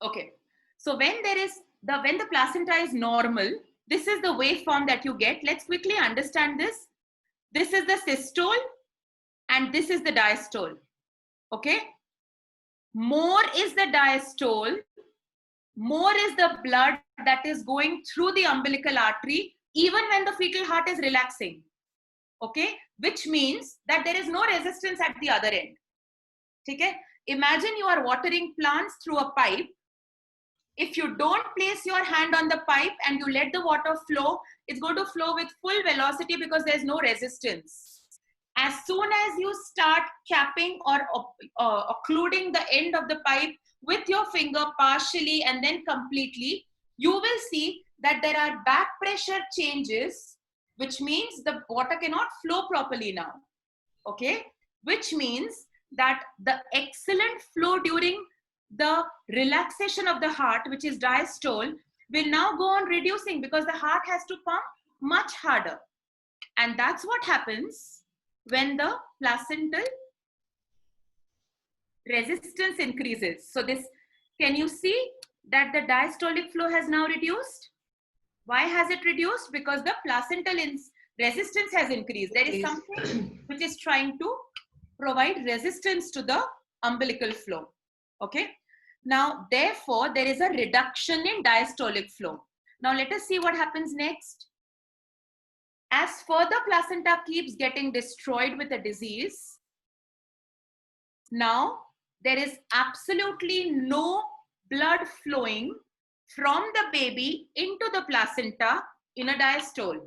Okay. So when the placenta is normal, this is the waveform that you get. Let's quickly understand this. This is the systole and this is the diastole. Okay. More is the diastole, more is the blood that is going through the umbilical artery, even when the fetal heart is relaxing. Okay, which means that there is no resistance at the other end. Okay, imagine you are watering plants through a pipe. If you don't place your hand on the pipe and you let the water flow, it's going to flow with full velocity because there's no resistance. As soon as you start capping or occluding the end of the pipe with your finger partially and then completely, you will see that there are back pressure changes, which means the water cannot flow properly now, okay? Which means that the excellent flow during the relaxation of the heart, which is diastole, will now go on reducing because the heart has to pump much harder. And that's what happens when the placental resistance increases. So this, can you see that the diastolic flow has now reduced? Why has it reduced? Because the placental resistance has increased. There is something which is trying to provide resistance to the umbilical flow. Okay. Now, therefore, there is a reduction in diastolic flow. Now, let us see what happens next. As further placenta keeps getting destroyed with a disease, now there is absolutely no blood flowing from the baby into the placenta in a diastole,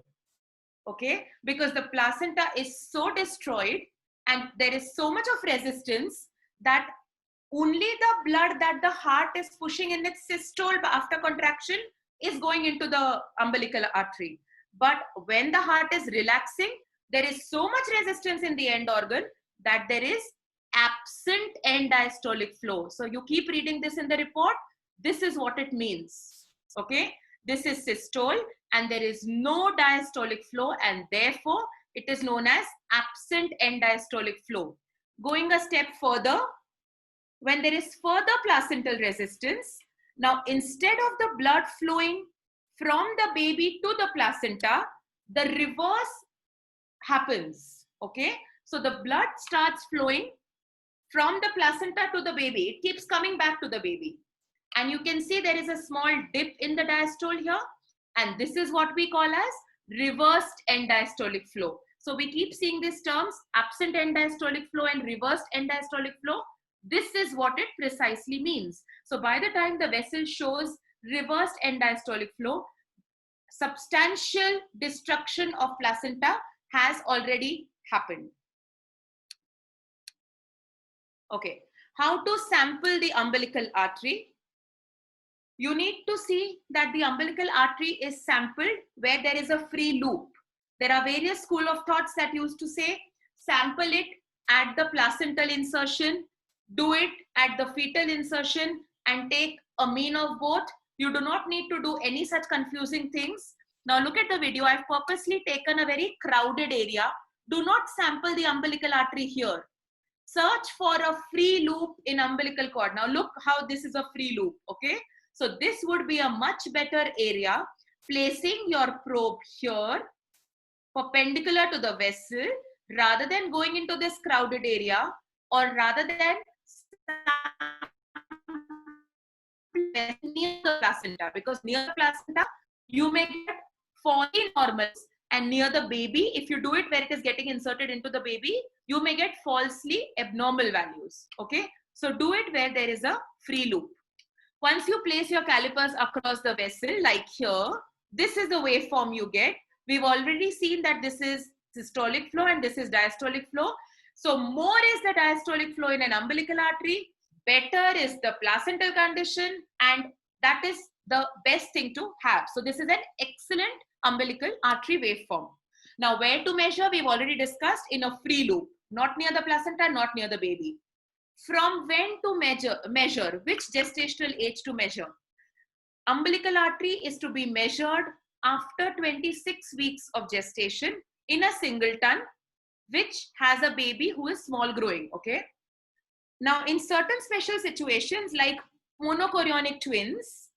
okay? Because the placenta is so destroyed and there is so much of resistance that only the blood that the heart is pushing in its systole after contraction is going into the umbilical artery. But when the heart is relaxing, there is so much resistance in the end organ that there is absent end diastolic flow. So you keep reading this in the report. This is what it means. Okay, this is systole and there is no diastolic flow, and therefore it is known as absent end diastolic flow. Going a step further, when there is further placental resistance, now instead of the blood flowing from the baby to the placenta, the reverse happens. Okay, so the blood starts flowing from the placenta to the baby. It keeps coming back to the baby. And you can see there is a small dip in the diastole here. And this is what we call as reversed end diastolic flow. So we keep seeing these terms, absent end diastolic flow and reversed end diastolic flow. This is what it precisely means. So by the time the vessel shows reversed end diastolic flow, substantial destruction of placenta has already happened. Okay, how to sample the umbilical artery? You need to see that the umbilical artery is sampled where there is a free loop. There are various school of thoughts that used to say, sample it at the placental insertion, do it at the fetal insertion, and take a mean of both. You do not need to do any such confusing things. Now look at the video. I've purposely taken a very crowded area. Do not sample the umbilical artery here. Search for a free loop in umbilical cord. Now look how this is a free loop, okay? So this would be a much better area. Placing your probe here, perpendicular to the vessel, rather than going into this crowded area, or rather than near the placenta, because near the placenta, you may get fully normals, and near the baby, if you do it where it is getting inserted into the baby, you may get falsely abnormal values, okay? So do it where there is a free loop. Once you place your calipers across the vessel, like here, this is the waveform you get. We've already seen that this is systolic flow and this is diastolic flow. So more is the diastolic flow in an umbilical artery, better is the placental condition, and that is the best thing to have. So this is an excellent umbilical artery waveform. Now where to measure, we've already discussed, in a free loop, not near the placenta, not near the baby. From when to measure, which gestational age to measure? Umbilical artery is to be measured after 26 weeks of gestation in a singleton, which has a baby who is small growing, okay? Now, in certain special situations like monochorionic twins,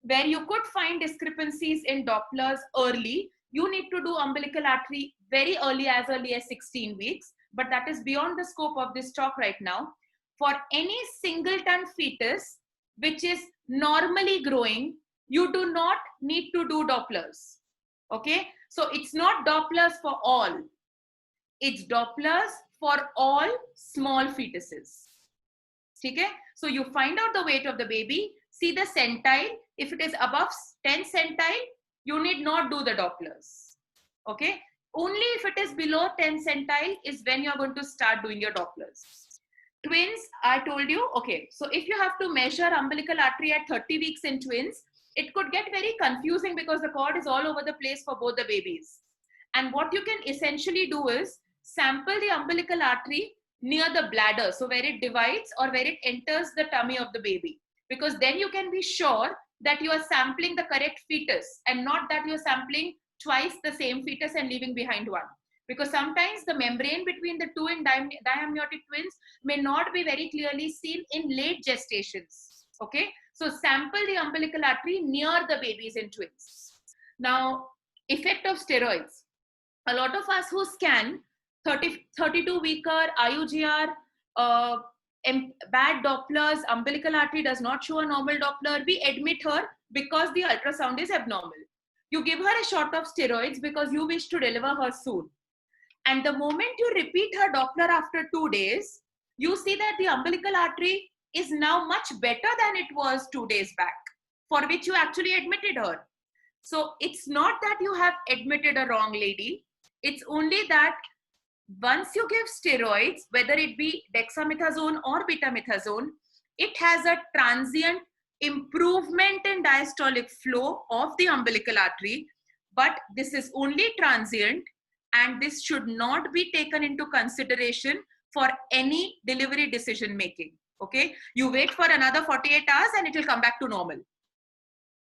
where you could find discrepancies in Dopplers early, you need to do umbilical artery very early, as early as 16 weeks, but that is beyond the scope of this talk right now. For any singleton fetus, which is normally growing, you do not need to do Dopplers, okay? So it's not Dopplers for all. It's Dopplers for all small fetuses. Okay? So you find out the weight of the baby, see the centile. If it is above 10 centile, you need not do the Dopplers. Okay? Only if it is below 10 centile is when you're going to start doing your Dopplers. Twins, I told you, okay. So if you have to measure umbilical artery at 30 weeks in twins, it could get very confusing because the cord is all over the place for both the babies. And what you can essentially do is sample the umbilical artery near the bladder, so where it divides or where it enters the tummy of the baby, because then you can be sure that you are sampling the correct fetus and not that you're sampling twice the same fetus and leaving behind one. Because sometimes the membrane between the two in diamniotic twins may not be very clearly seen in late gestations, okay? So sample the umbilical artery near the babies in twins. Now, effect of steroids. A lot of us who scan 32 weeker, IUGR, bad Dopplers, umbilical artery does not show a normal Doppler, we admit her because the ultrasound is abnormal. You give her a shot of steroids because you wish to deliver her soon. And the moment you repeat her Doppler after 2 days, you see that the umbilical artery is now much better than it was 2 days back, for which you actually admitted her. So it's not that you have admitted a wrong lady. It's only that once you give steroids, whether it be dexamethasone or betamethasone, it has a transient improvement in diastolic flow of the umbilical artery, but this is only transient and this should not be taken into consideration for any delivery decision making, okay? You wait for another 48 hours and it will come back to normal,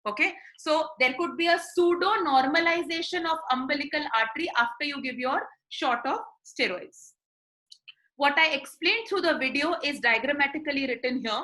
Okay, so there could be a pseudo normalization of umbilical artery after you give your shot of steroids. What I explained through the video is diagrammatically written here.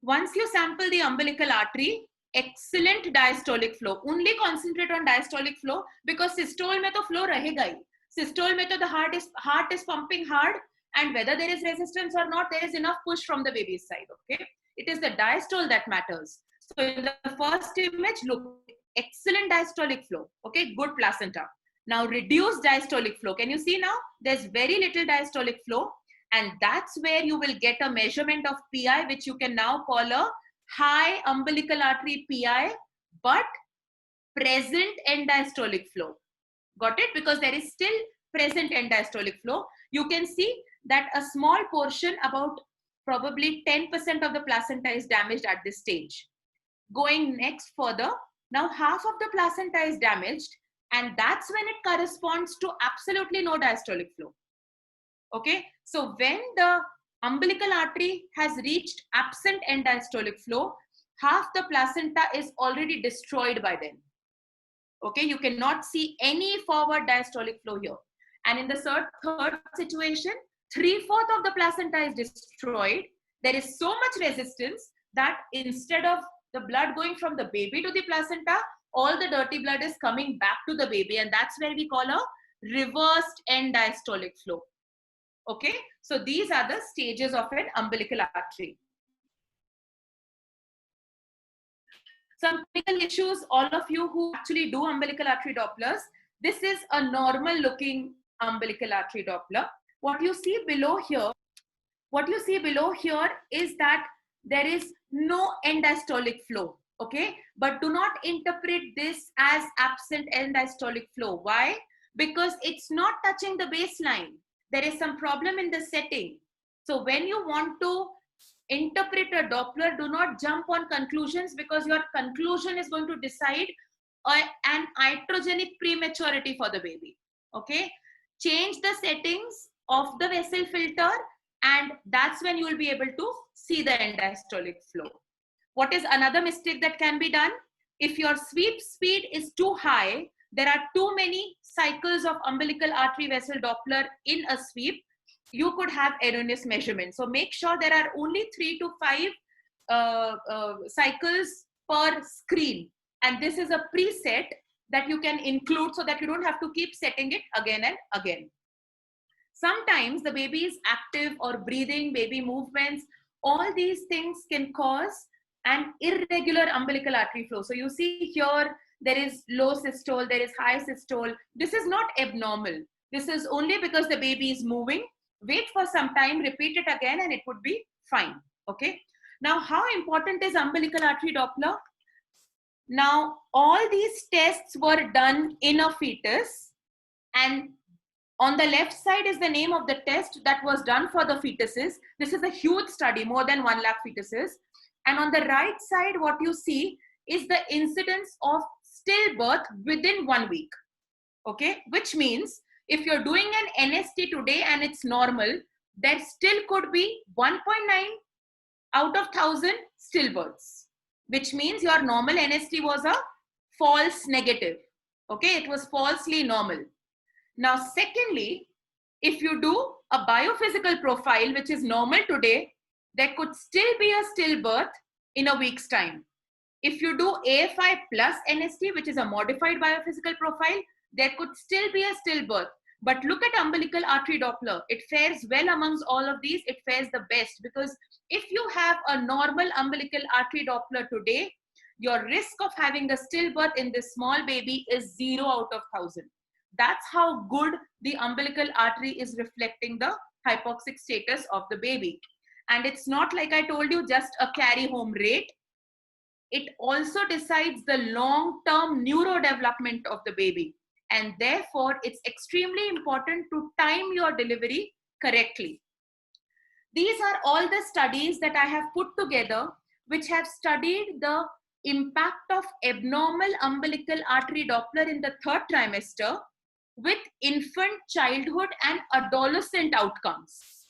Once you sample the umbilical artery, excellent diastolic flow. Only concentrate on diastolic flow because systole mein to flow rahega hi. Systole mein to the heart is pumping hard, and whether there is resistance or not, there is enough push from the baby's side. Okay, it is the diastole that matters. So in the first image, look, excellent diastolic flow. Okay, good placenta. Now reduce diastolic flow. Can you see now? There's very little diastolic flow. And that's where you will get a measurement of PI, which you can now call a high umbilical artery PI, but present end diastolic flow. Got it? Because there is still present end diastolic flow. You can see that a small portion, about probably 10% of the placenta is damaged at this stage. Going next further, now half of the placenta is damaged, and that's when it corresponds to absolutely no diastolic flow. Okay, so when the umbilical artery has reached absent end diastolic flow, half the placenta is already destroyed by then. Okay, you cannot see any forward diastolic flow here. And in the third situation, 3/4 of the placenta is destroyed. There is so much resistance that instead of the blood going from the baby to the placenta, all the dirty blood is coming back to the baby, and that's where we call a reversed end diastolic flow. Okay, so these are the stages of an umbilical artery. Some clinical issues, all of you who actually do umbilical artery Dopplers, this is a normal looking umbilical artery Doppler. What you see below here is that there is no end diastolic flow. Okay, but do not interpret this as absent end diastolic flow. Why? Because it's not touching the baseline. There is some problem in the setting. So when you want to interpret a Doppler, do not jump on conclusions, because your conclusion is going to decide an iatrogenic prematurity for the baby. Okay, change the settings of the vessel filter, and that's when you will be able to see the end diastolic flow. What is another mistake that can be done? If your sweep speed is too high, there are too many cycles of umbilical artery vessel Doppler in a sweep, you could have erroneous measurements. So make sure there are only 3 to 5 cycles per screen. And this is a preset that you can include so that you don't have to keep setting it again and again. Sometimes the baby is active or breathing, baby movements, all these things can cause an irregular umbilical artery flow. So you see here, there is low systole, there is high systole. This is not abnormal. This is only because the baby is moving. Wait for some time, repeat it again, and it would be fine. Okay. Now, how important is umbilical artery Doppler? Now, all these tests were done in a fetus, and on the left side is the name of the test that was done for the fetuses. This is a huge study, more than 1 lakh fetuses. And on the right side, what you see is the incidence of stillbirth within 1 week. Okay, which means if you're doing an NST today and it's normal, there still could be 1.9 out of 1,000 stillbirths, which means your normal NST was a false negative. Okay, it was falsely normal. Now, secondly, if you do a biophysical profile, which is normal today, there could still be a stillbirth in a week's time. If you do AFI plus NST, which is a modified biophysical profile, there could still be a stillbirth. But look at umbilical artery Doppler. It fares well amongst all of these. It fares the best, because if you have a normal umbilical artery Doppler today, your risk of having a stillbirth in this small baby is 0 out of 1,000. That's how good the umbilical artery is reflecting the hypoxic status of the baby. And it's not, like I told you, just a carry home rate. It also decides the long-term neurodevelopment of the baby. And therefore, it's extremely important to time your delivery correctly. These are all the studies that I have put together, which have studied the impact of abnormal umbilical artery Doppler in the 3rd trimester with infant, childhood, and adolescent outcomes.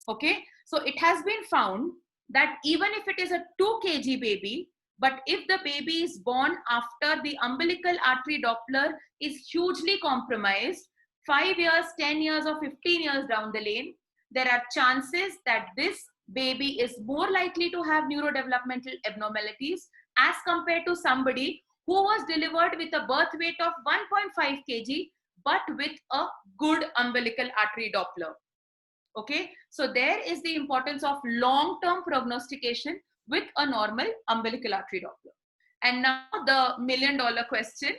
Okay, so it has been found that even if it is a 2 kg baby, But if the baby is born after the umbilical artery Doppler is hugely compromised, 5 years, 10 years, or 15 years down the lane, there are chances that this baby is more likely to have neurodevelopmental abnormalities as compared to somebody who was delivered with a birth weight of 1.5 kg, but with a good umbilical artery Doppler. Okay, so there is the importance of long-term prognostication with a normal umbilical artery Doppler. And now the $1,000,000 question,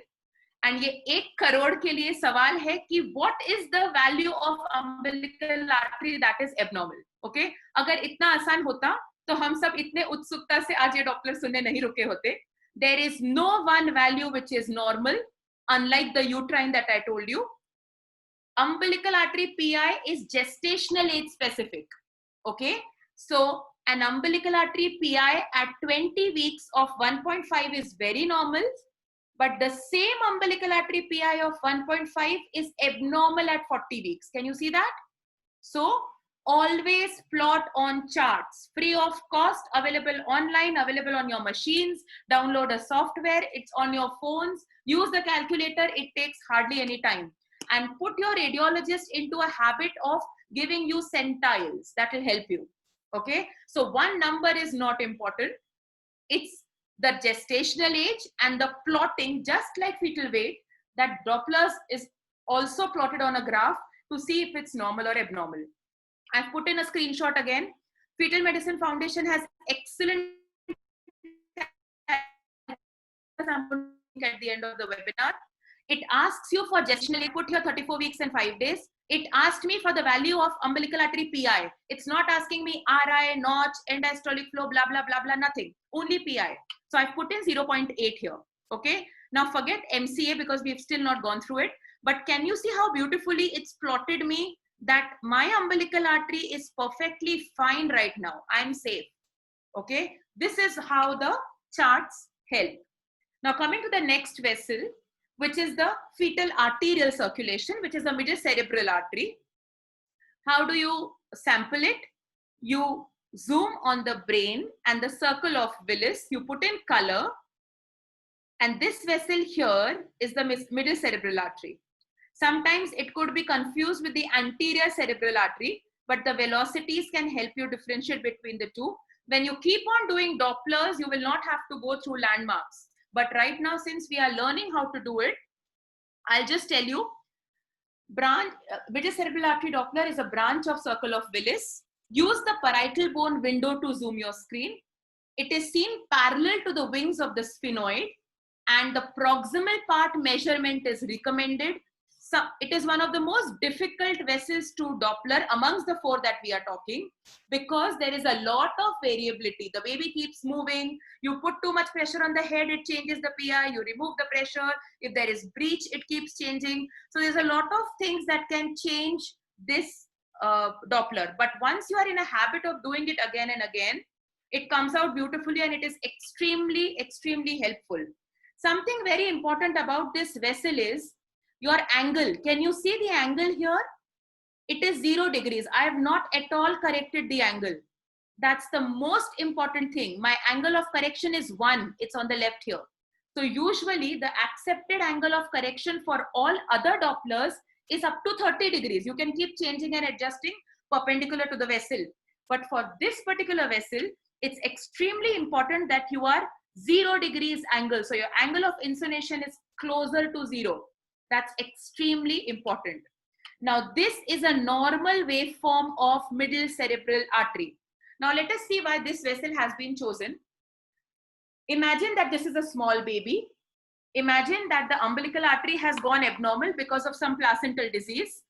and ये 1 crore के लिए सवाल है कि what is the value of umbilical artery that is abnormal? Okay, अगर इतना आसान होता तो हम सब इतने उत्सुकता से आज ये डॉपलर सुनने नहीं रुके होते. There is no one value which is normal, unlike the uterine that I told you. Umbilical artery PI is gestational age specific. Okay, so an umbilical artery PI at 20 weeks of 1.5 is very normal, but the same umbilical artery PI of 1.5 is abnormal at 40 weeks. Can you see that? So always plot on charts, free of cost, available online, available on your machines. Download a software, it's on your phones. Use the calculator, it takes hardly any time. And put your radiologist into a habit of giving you centiles. That will help you. Okay, so one number is not important. It's the gestational age and the plotting, just like fetal weight, that Doppler's is also plotted on a graph to see if it's normal or abnormal. I've put in a screenshot again. Fetal Medicine Foundation has excellent at the end of the webinar. It asks you for gestational age, put here 34 weeks and 5 days. It asked me for the value of umbilical artery PI. It's not asking me RI, notch, end diastolic flow, blah, blah, blah, blah, nothing. Only PI. So I've put in 0.8 here. Okay. Now forget MCA because we've still not gone through it. But can you see how beautifully it's plotted me that my umbilical artery is perfectly fine right now. I'm safe. Okay. This is how the charts help. Now coming to the next vessel, which is the fetal arterial circulation, which is the middle cerebral artery. How do you sample it? You zoom on the brain and the circle of Willis, you put in color, and this vessel here is the middle cerebral artery. Sometimes it could be confused with the anterior cerebral artery, but the velocities can help you differentiate between the two. When you keep on doing Dopplers, you will not have to go through landmarks. But right now, since we are learning how to do it, I'll just tell you, middle cerebral artery Doppler is a branch of circle of Willis. Use the parietal bone window to zoom your screen. It is seen parallel to the wings of the sphenoid, and the proximal part measurement is recommended. So it is one of the most difficult vessels to Doppler amongst the 4 that we are talking, because there is a lot of variability. The baby keeps moving. You put too much pressure on the head, it changes the PI. You remove the pressure. If there is breach, it keeps changing. So there's a lot of things that can change this Doppler. But once you are in a habit of doing it again and again, it comes out beautifully, and it is extremely, extremely helpful. Something very important about this vessel is your angle. Can you see the angle here? It is 0 degrees. I have not at all corrected the angle. That's the most important thing. My angle of correction is 1. It's on the left here. So usually the accepted angle of correction for all other Dopplers is up to 30 degrees. You can keep changing and adjusting perpendicular to the vessel. But for this particular vessel, it's extremely important that you are 0 degrees angle. So your angle of insonation is closer to 0. That's extremely important. Now, this is a normal waveform of middle cerebral artery. Now, let us see why this vessel has been chosen. Imagine that this is a small baby. Imagine that the umbilical artery has gone abnormal because of some placental disease.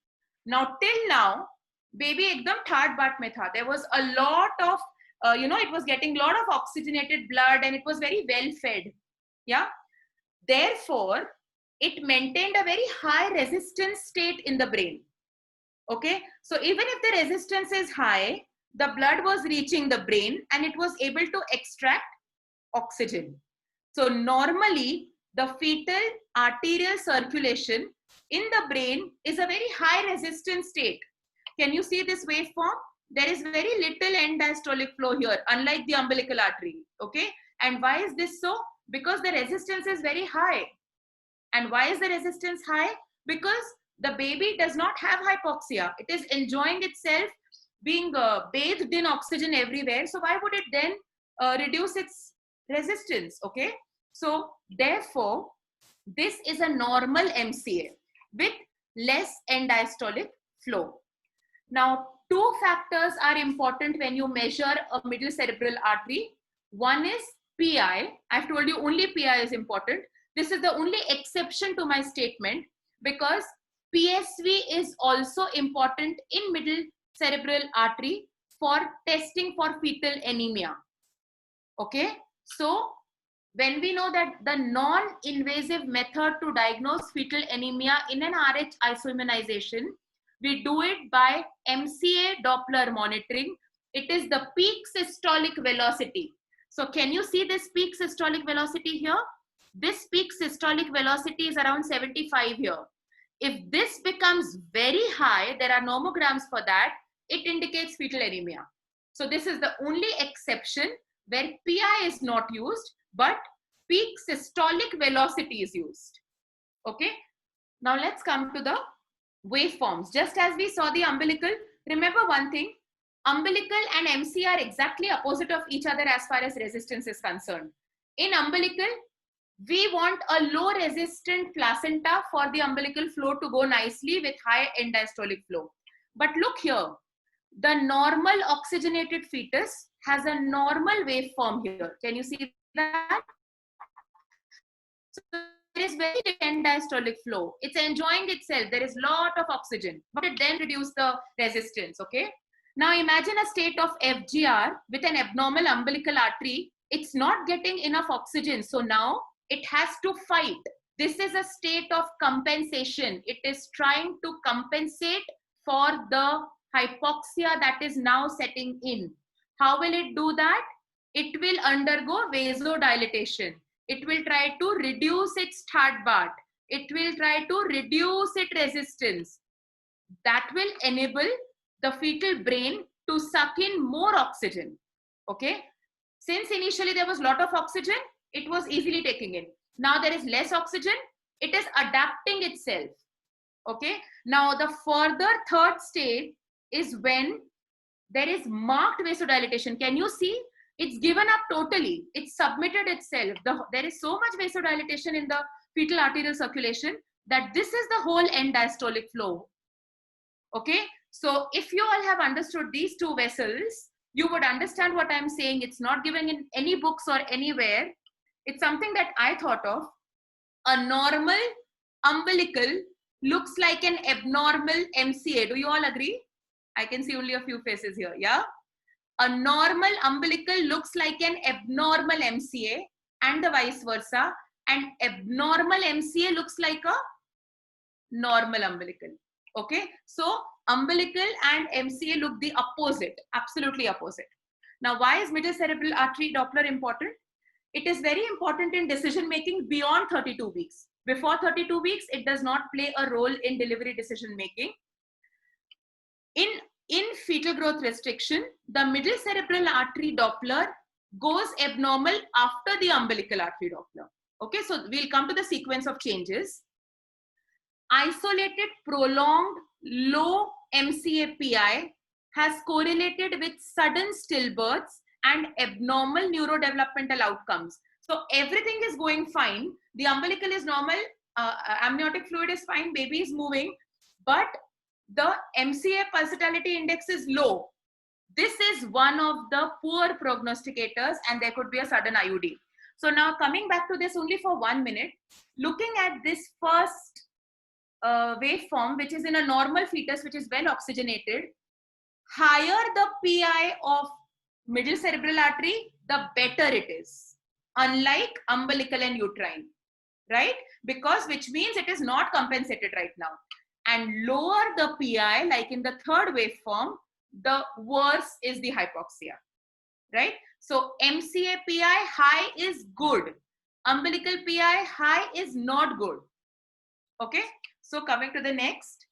Now, till now, baby ekdam third baat mein tha. There was a lot of, it was getting a lot of oxygenated blood, and it was very well fed. Yeah. Therefore, it maintained a very high resistance state in the brain. Okay. So even if the resistance is high, the blood was reaching the brain and it was able to extract oxygen. So normally the fetal arterial circulation in the brain is a very high resistance state. Can you see this waveform? There is very little end diastolic flow here, unlike the umbilical artery. Okay. And why is this so? Because the resistance is very high. And why is the resistance high? Because the baby does not have hypoxia. It is enjoying itself, being bathed in oxygen everywhere. So why would it then reduce its resistance? Okay. So therefore, this is a normal MCA with less end diastolic flow. Now, two factors are important when you measure a middle cerebral artery. One is PI. I've told you only PI is important. This is the only exception to my statement because PSV is also important in middle cerebral artery for testing for fetal anemia. Okay, so when we know that the non-invasive method to diagnose fetal anemia in an RH isoimmunization, we do it by MCA Doppler monitoring. It is the peak systolic velocity. So can you see this peak systolic velocity here? This peak systolic velocity is around 75 here. If this becomes very high, there are nomograms for that, it indicates fetal anemia. So this is the only exception where PI is not used, but peak systolic velocity is used. Okay. Now let's come to the waveforms. Just as we saw the umbilical, remember one thing, umbilical and MC are exactly opposite of each other as far as resistance is concerned. In umbilical, we want a low resistant placenta for the umbilical flow to go nicely with high end diastolic flow. But look here, the normal oxygenated fetus has a normal waveform here. Can you see that? So there is very end diastolic flow. It's enjoying itself. There is lot of oxygen, but it then reduces the resistance. Okay. Now imagine a state of FGR with an abnormal umbilical artery. It's not getting enough oxygen. So now it has to fight. This is a state of compensation. It is trying to compensate for the hypoxia that is now setting in. How will it do that? It will undergo vasodilatation. It will try to reduce its Tadbat. It will try to reduce its resistance. That will enable the fetal brain to suck in more oxygen. Okay. Since initially there was a lot of oxygen, it was easily taking in. Now there is less oxygen. It is adapting itself. Okay. Now the further third stage is when there is marked vasodilatation. Can you see? It's given up totally. It's submitted itself. There is so much vasodilatation in the fetal arterial circulation that this is the whole end diastolic flow. Okay. So if you all have understood these two vessels, you would understand what I'm saying. It's not given in any books or anywhere. It's something that I thought of. A normal umbilical looks like an abnormal MCA. Do you all agree? I can see only a few faces here. Yeah. A normal umbilical looks like an abnormal MCA and the vice versa. And abnormal MCA looks like a normal umbilical. Okay. So umbilical and MCA look the opposite, absolutely opposite. Now, why is middle cerebral artery Doppler important? It is very important in decision making beyond 32 weeks. Before 32 weeks, it does not play a role in delivery decision making. In fetal growth restriction, the middle cerebral artery Doppler goes abnormal after the umbilical artery Doppler. Okay, so we'll come to the sequence of changes. Isolated prolonged low MCA PI has correlated with sudden stillbirths and abnormal neurodevelopmental outcomes. So everything is going fine. The umbilical is normal, amniotic fluid is fine, baby is moving, but the MCA pulsatility index is low. This is one of the poor prognosticators and there could be a sudden IUD. So now coming back to this only for 1 minute, looking at this first waveform, which is in a normal fetus, which is well oxygenated, higher the PI of middle cerebral artery, the better it is, unlike umbilical and uterine, right? Because which means it is not compensated right now. And lower the PI, like in the third waveform, the worse is the hypoxia, right? So MCA PI high is good. Umbilical PI high is not good. Okay. So coming to the next.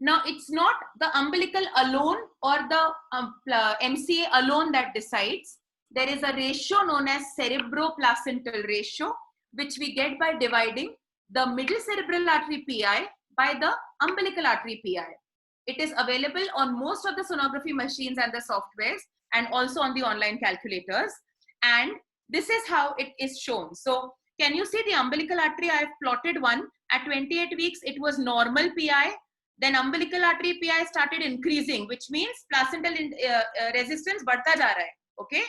Now it's not the umbilical alone or the MCA alone that decides. there is a ratio known as cerebroplacental ratio, which we get by dividing the middle cerebral artery PI by the umbilical artery PI. It is available on most of the sonography machines and the softwares, and also on the online calculators. And this is how it is shown. So can you see the umbilical artery? I have plotted one. At 28 weeks, it was normal PI. Then umbilical artery PI started increasing, which means placental resistance बढ़ता जा रहा है. Okay?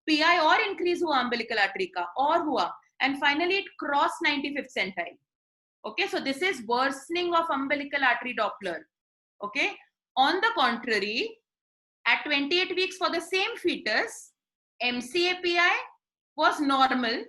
PI और increase हुआ umbilical artery का, और हुआ. And finally, it crossed 95th centile. Okay? So this is worsening of umbilical artery Doppler. Okay? On the contrary, at 28 weeks for the same fetus, MCA PI was normal.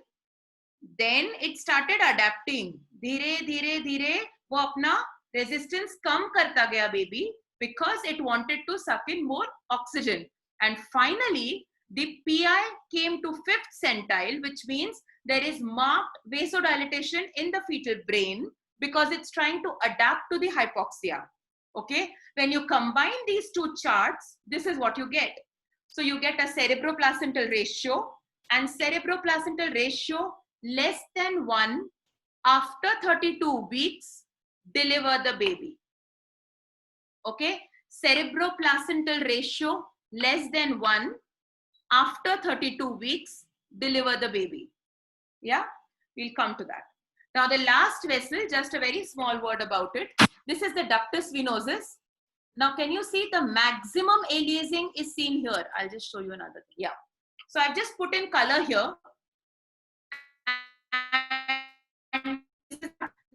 Then it started adapting. धीरे धीरे धीरे वो अपना resistance कम करता गया baby, because it wanted to suck in more oxygen. And finally, the PI came to 5th centile, which means there is marked vasodilatation in the fetal brain because it's trying to adapt to the hypoxia. Okay, when you combine these two charts, this is what you get. So you get a cerebroplacental ratio, and cerebroplacental ratio less than 1 after 32 weeks, deliver the baby. Okay, cerebroplacental ratio less than 1 after 32 weeks, deliver the baby. Yeah, we'll come to that. Now the last vessel, just a very small word about it. This is the ductus venosus. Now can you see the maximum aliasing is seen here? I'll just show you another thing. Yeah. So I've just put in color here. And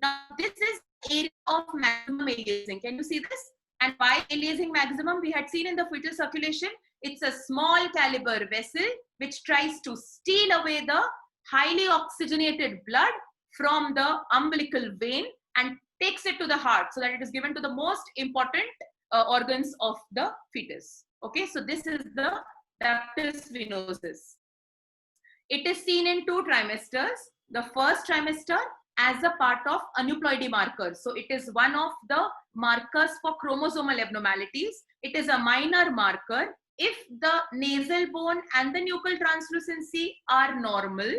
now this is area of maximum aliasing. Can you see this? And why aliasing maximum? We had seen in the fetal circulation, it's a small caliber vessel which tries to steal away the highly oxygenated blood from the umbilical vein and takes it to the heart so that it is given to the most important organs of the fetus. Okay, so this is the ductus venosus. It is seen in 2 trimesters. The first trimester as a part of aneuploidy markers. So it is one of the markers for chromosomal abnormalities. It is a minor marker. If the nasal bone and the nuchal translucency are normal,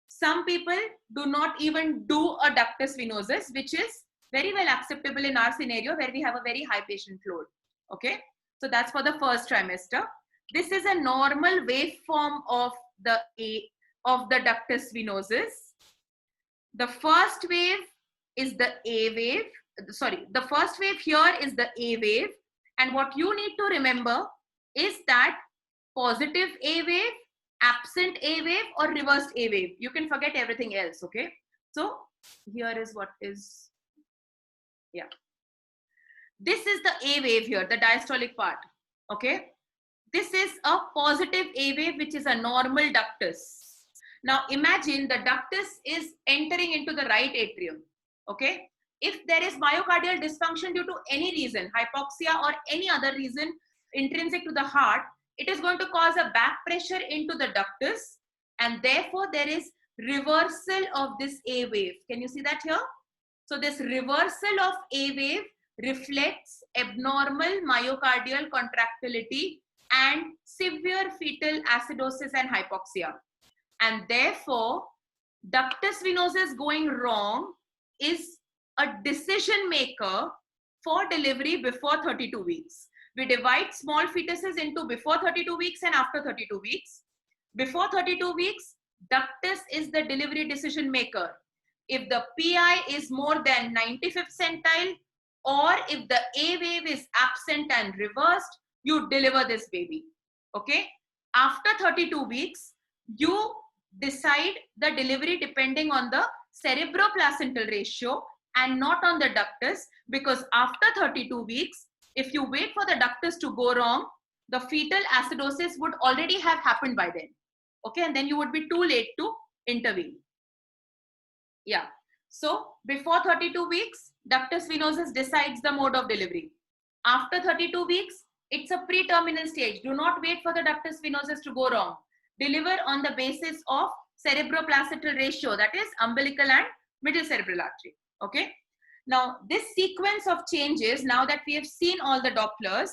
some people do not even do a ductus venosus, which is very well acceptable in our scenario where we have a very high patient load. Okay, so that's for the first trimester. This is a normal waveform of the ductus venosus. The first wave is the A wave. Sorry, the first wave here is the A wave. And what you need to remember is that positive A wave, absent A wave, or reversed A wave. You can forget everything else, okay? So here is what is, yeah. This is the A wave here, the diastolic part, okay? This is a positive A wave, which is a normal ductus. Now imagine the ductus is entering into the right atrium, okay? If there is myocardial dysfunction due to any reason, hypoxia or any other reason intrinsic to the heart, it is going to cause a back pressure into the ductus, and therefore there is reversal of this A wave. Can you see that here? So this reversal of A wave reflects abnormal myocardial contractility and severe fetal acidosis and hypoxia. And therefore, ductus venosus going wrong is a decision maker for delivery before 32 weeks. We divide small fetuses into before 32 weeks and after 32 weeks. Before 32 weeks, ductus is the delivery decision maker. If the PI is more than 95th centile, or if the A wave is absent and reversed, you deliver this baby. Okay? After 32 weeks, you decide the delivery depending on the cerebroplacental ratio and not on the ductus, because after 32 weeks, if you wait for the ductus to go wrong, the fetal acidosis would already have happened by then. Okay, and then you would be too late to intervene. Yeah, so before 32 weeks, ductus venosus decides the mode of delivery. After 32 weeks, it's a pre-terminal stage. Do not wait for the ductus venosus to go wrong. Deliver on the basis of cerebroplacental ratio, that is umbilical and middle cerebral artery. Okay. Now, this sequence of changes, now that we have seen all the Dopplers,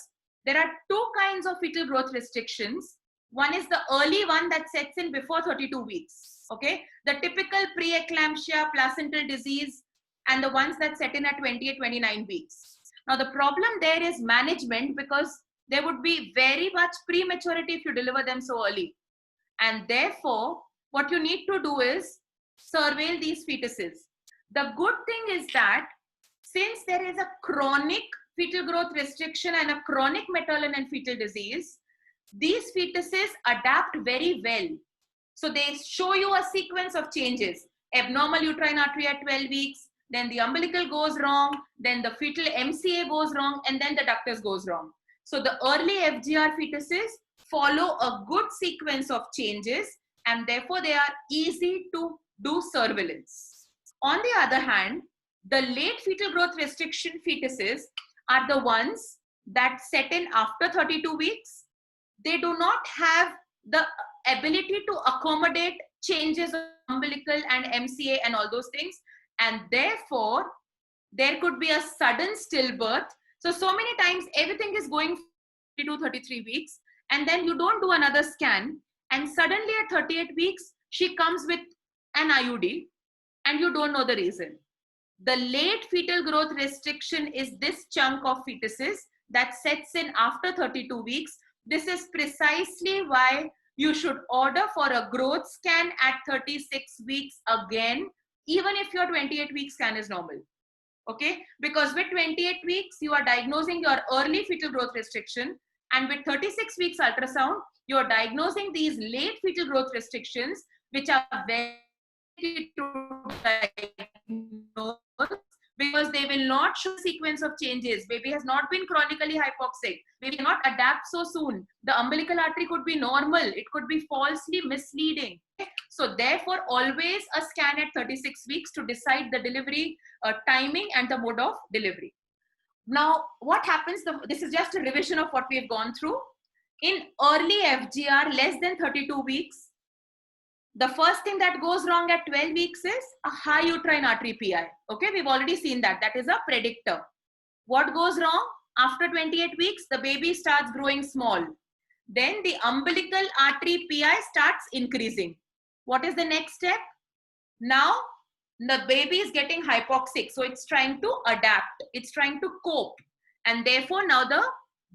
there are 2 kinds of fetal growth restrictions. One is the early one that sets in before 32 weeks. Okay. The typical preeclampsia, placental disease, and the ones that set in at 28, 29 weeks. Now, the problem there is management, because there would be very much prematurity if you deliver them so early. And therefore, what you need to do is surveil these fetuses. The good thing is that since there is a chronic fetal growth restriction and a chronic maternal and fetal disease, these fetuses adapt very well. So they show you a sequence of changes. Abnormal uterine artery at 12 weeks, then the umbilical goes wrong, then the fetal MCA goes wrong, and then the ductus goes wrong. So the early FGR fetuses follow a good sequence of changes, and therefore they are easy to do surveillance. On the other hand, the late fetal growth restriction fetuses are the ones that set in after 32 weeks. They do not have the ability to accommodate changes of umbilical and MCA and all those things. And therefore, there could be a sudden stillbirth. So many times everything is going 32, 33 weeks, and then you don't do another scan, and suddenly at 38 weeks, she comes with an IUD, and you don't know the reason. The late fetal growth restriction is this chunk of fetuses that sets in after 32 weeks. This is precisely why you should order for a growth scan at 36 weeks again, even if your 28-week scan is normal. Okay, because with 28 weeks, you are diagnosing your early fetal growth restriction, and with 36 weeks ultrasound, you are diagnosing these late fetal growth restrictions, which are very to diagnose, because they will not show sequence of changes. Baby has not been chronically hypoxic. Baby cannot adapt so soon. The umbilical artery could be normal. It could be falsely misleading. So therefore, always a scan at 36 weeks to decide the delivery timing and the mode of delivery. Now, what happens? This is just a revision of what we have gone through. In early FGR, less than 32 weeks, the first thing that goes wrong at 12 weeks is a high uterine artery PI. Okay, we've already seen that. That is a predictor. What goes wrong? After 28 weeks, the baby starts growing small. Then the umbilical artery PI starts increasing. What is the next step? Now, the baby is getting hypoxic. So it's trying to adapt. It's trying to cope. And therefore, now the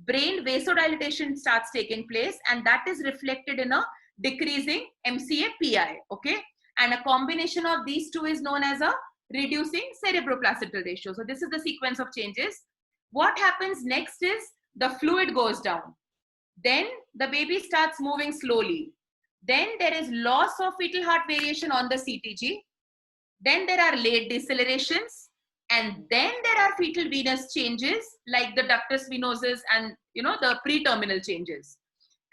brain vasodilatation starts taking place. And that is reflected in a decreasing MCA PI, okay? And a combination of these two is known as a reducing cerebroplacental ratio. So this is the sequence of changes. What happens next is the fluid goes down. Then the baby starts moving slowly. Then there is loss of fetal heart variation on the CTG. Then there are late decelerations. And then there are fetal venous changes like the ductus venosus and the pre-terminal changes.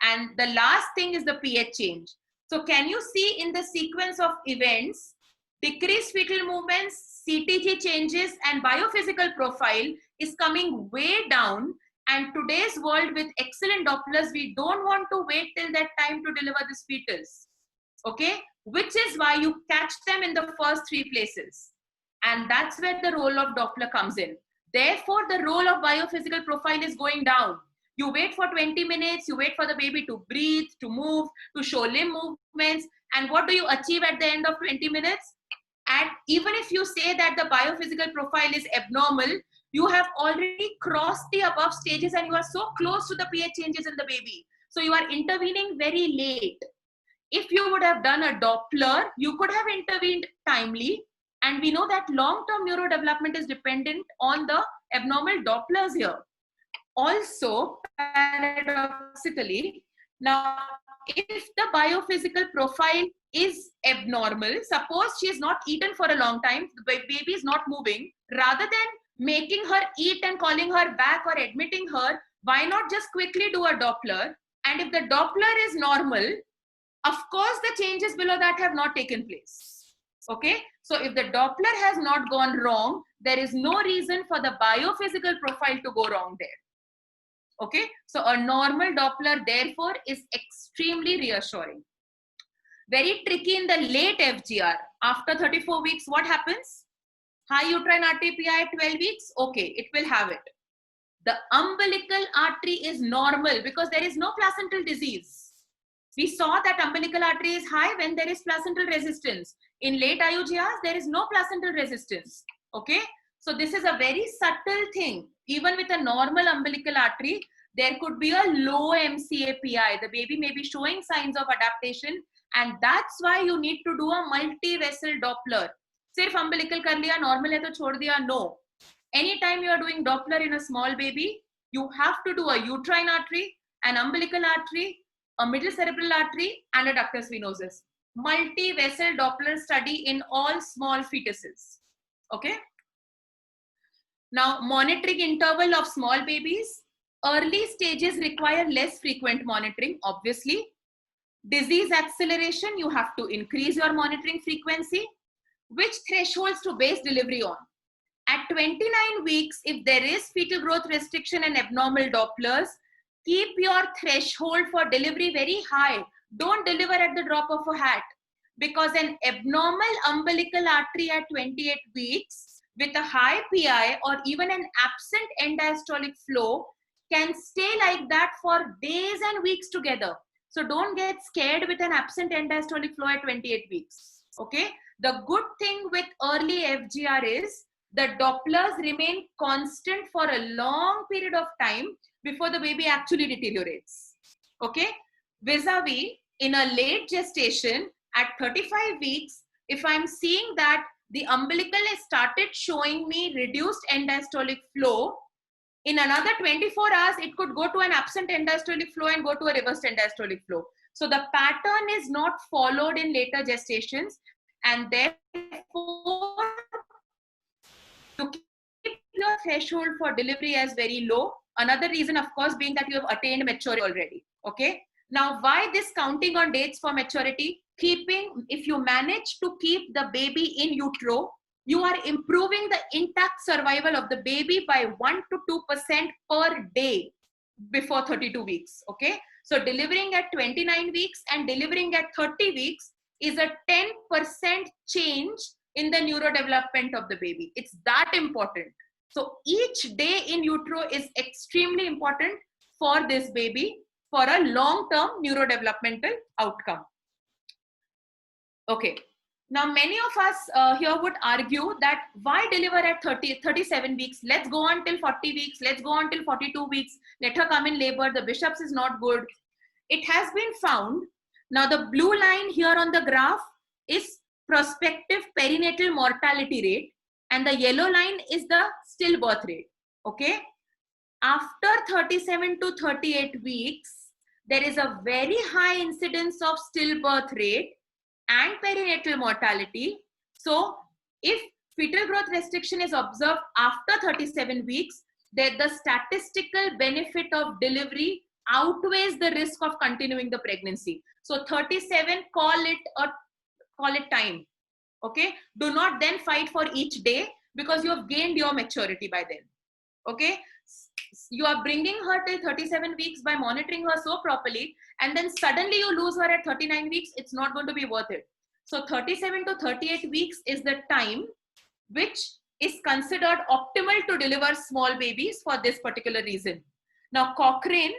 And the last thing is the pH change. So can you see in the sequence of events, decreased fetal movements, CTG changes, and biophysical profile is coming way down. And today's world with excellent Dopplers, we don't want to wait till that time to deliver this fetus. Okay, which is why you catch them in the first 3 places. And that's where the role of Doppler comes in. Therefore, the role of biophysical profile is going down. You wait for 20 minutes, you wait for the baby to breathe, to move, to show limb movements. And what do you achieve at the end of 20 minutes? And even if you say that the biophysical profile is abnormal, you have already crossed the above stages and you are so close to the pH changes in the baby. So you are intervening very late. If you would have done a Doppler, you could have intervened timely. And we know that long-term neurodevelopment is dependent on the abnormal Dopplers here. Also, paradoxically, now, if the biophysical profile is abnormal, suppose she is not eaten for a long time, the baby is not moving, rather than making her eat and calling her back or admitting her, why not just quickly do a Doppler? And if the Doppler is normal, of course, the changes below that have not taken place. Okay, so if the Doppler has not gone wrong, there is no reason for the biophysical profile to go wrong there. Okay, so a normal Doppler therefore is extremely reassuring. Very tricky in the late FGR. After 34 weeks, what happens? High uterine artery PI at 12 weeks, okay, it will have it. The umbilical artery is normal because there is no placental disease. We saw that umbilical artery is high when there is placental resistance. In late IUGRs, there is no placental resistance. Okay. So this is a very subtle thing. Even with a normal umbilical artery, there could be a low MCA-PI. The baby may be showing signs of adaptation, and that's why you need to do a multi-vessel Doppler. Sirf umbilical kar liya, normal hai to chhod diya, no. Anytime you are doing Doppler in a small baby, you have to do a uterine artery, an umbilical artery, a middle cerebral artery, and a ductus venosus. Multi-vessel Doppler study in all small fetuses. Okay. Now, monitoring interval of small babies. Early stages require less frequent monitoring, obviously. Disease acceleration, you have to increase your monitoring frequency. Which thresholds to base delivery on? At 29 weeks, if there is fetal growth restriction and abnormal Dopplers, keep your threshold for delivery very high. Don't deliver at the drop of a hat, because an abnormal umbilical artery at 28 weeks with a high PI or even an absent end diastolic flow can stay like that for days and weeks together. So don't get scared with an absent end diastolic flow at 28 weeks. Okay. The good thing with early FGR is the Dopplers remain constant for a long period of time before the baby actually deteriorates. Okay. Vis-a-vis, in a late gestation at 35 weeks, if I'm seeing that the umbilical has started showing me reduced end diastolic flow, in another 24 hours, it could go to an absent end diastolic flow and go to a reversed end diastolic flow. So the pattern is not followed in later gestations, and therefore to keep your threshold for delivery as very low. Another reason, of course, being that you have attained maturity already. Okay. Now, why this counting on dates for maturity? If you manage to keep the baby in utero, you are improving the intact survival of the baby by 1 to 2% per day before 32 weeks. Okay. So delivering at 29 weeks and delivering at 30 weeks is a 10% change in the neurodevelopment of the baby. It's that important. So each day in utero is extremely important for this baby for a long-term neurodevelopmental outcome. Okay. Now, many of us here would argue that why deliver at 37 weeks? Let's go on till 40 weeks. Let's go on till 42 weeks. Let her come in labor. The Bishop's is not good. It has been found. Now, the blue line here on the graph is prospective perinatal mortality rate, and the yellow line is the stillbirth rate. Okay. After 37 to 38 weeks, there is a very high incidence of stillbirth rate and perinatal mortality. So if fetal growth restriction is observed after 37 weeks, then the statistical benefit of delivery outweighs the risk of continuing the pregnancy. So 37, call it time. Okay. Do not then fight for each day, because you have gained your maturity by then. Okay. You are bringing her till 37 weeks by monitoring her so properly, and then suddenly you lose her at 39 weeks. It's not going to be worth it. So 37 to 38 weeks is the time which is considered optimal to deliver small babies for this particular reason. Now, Cochrane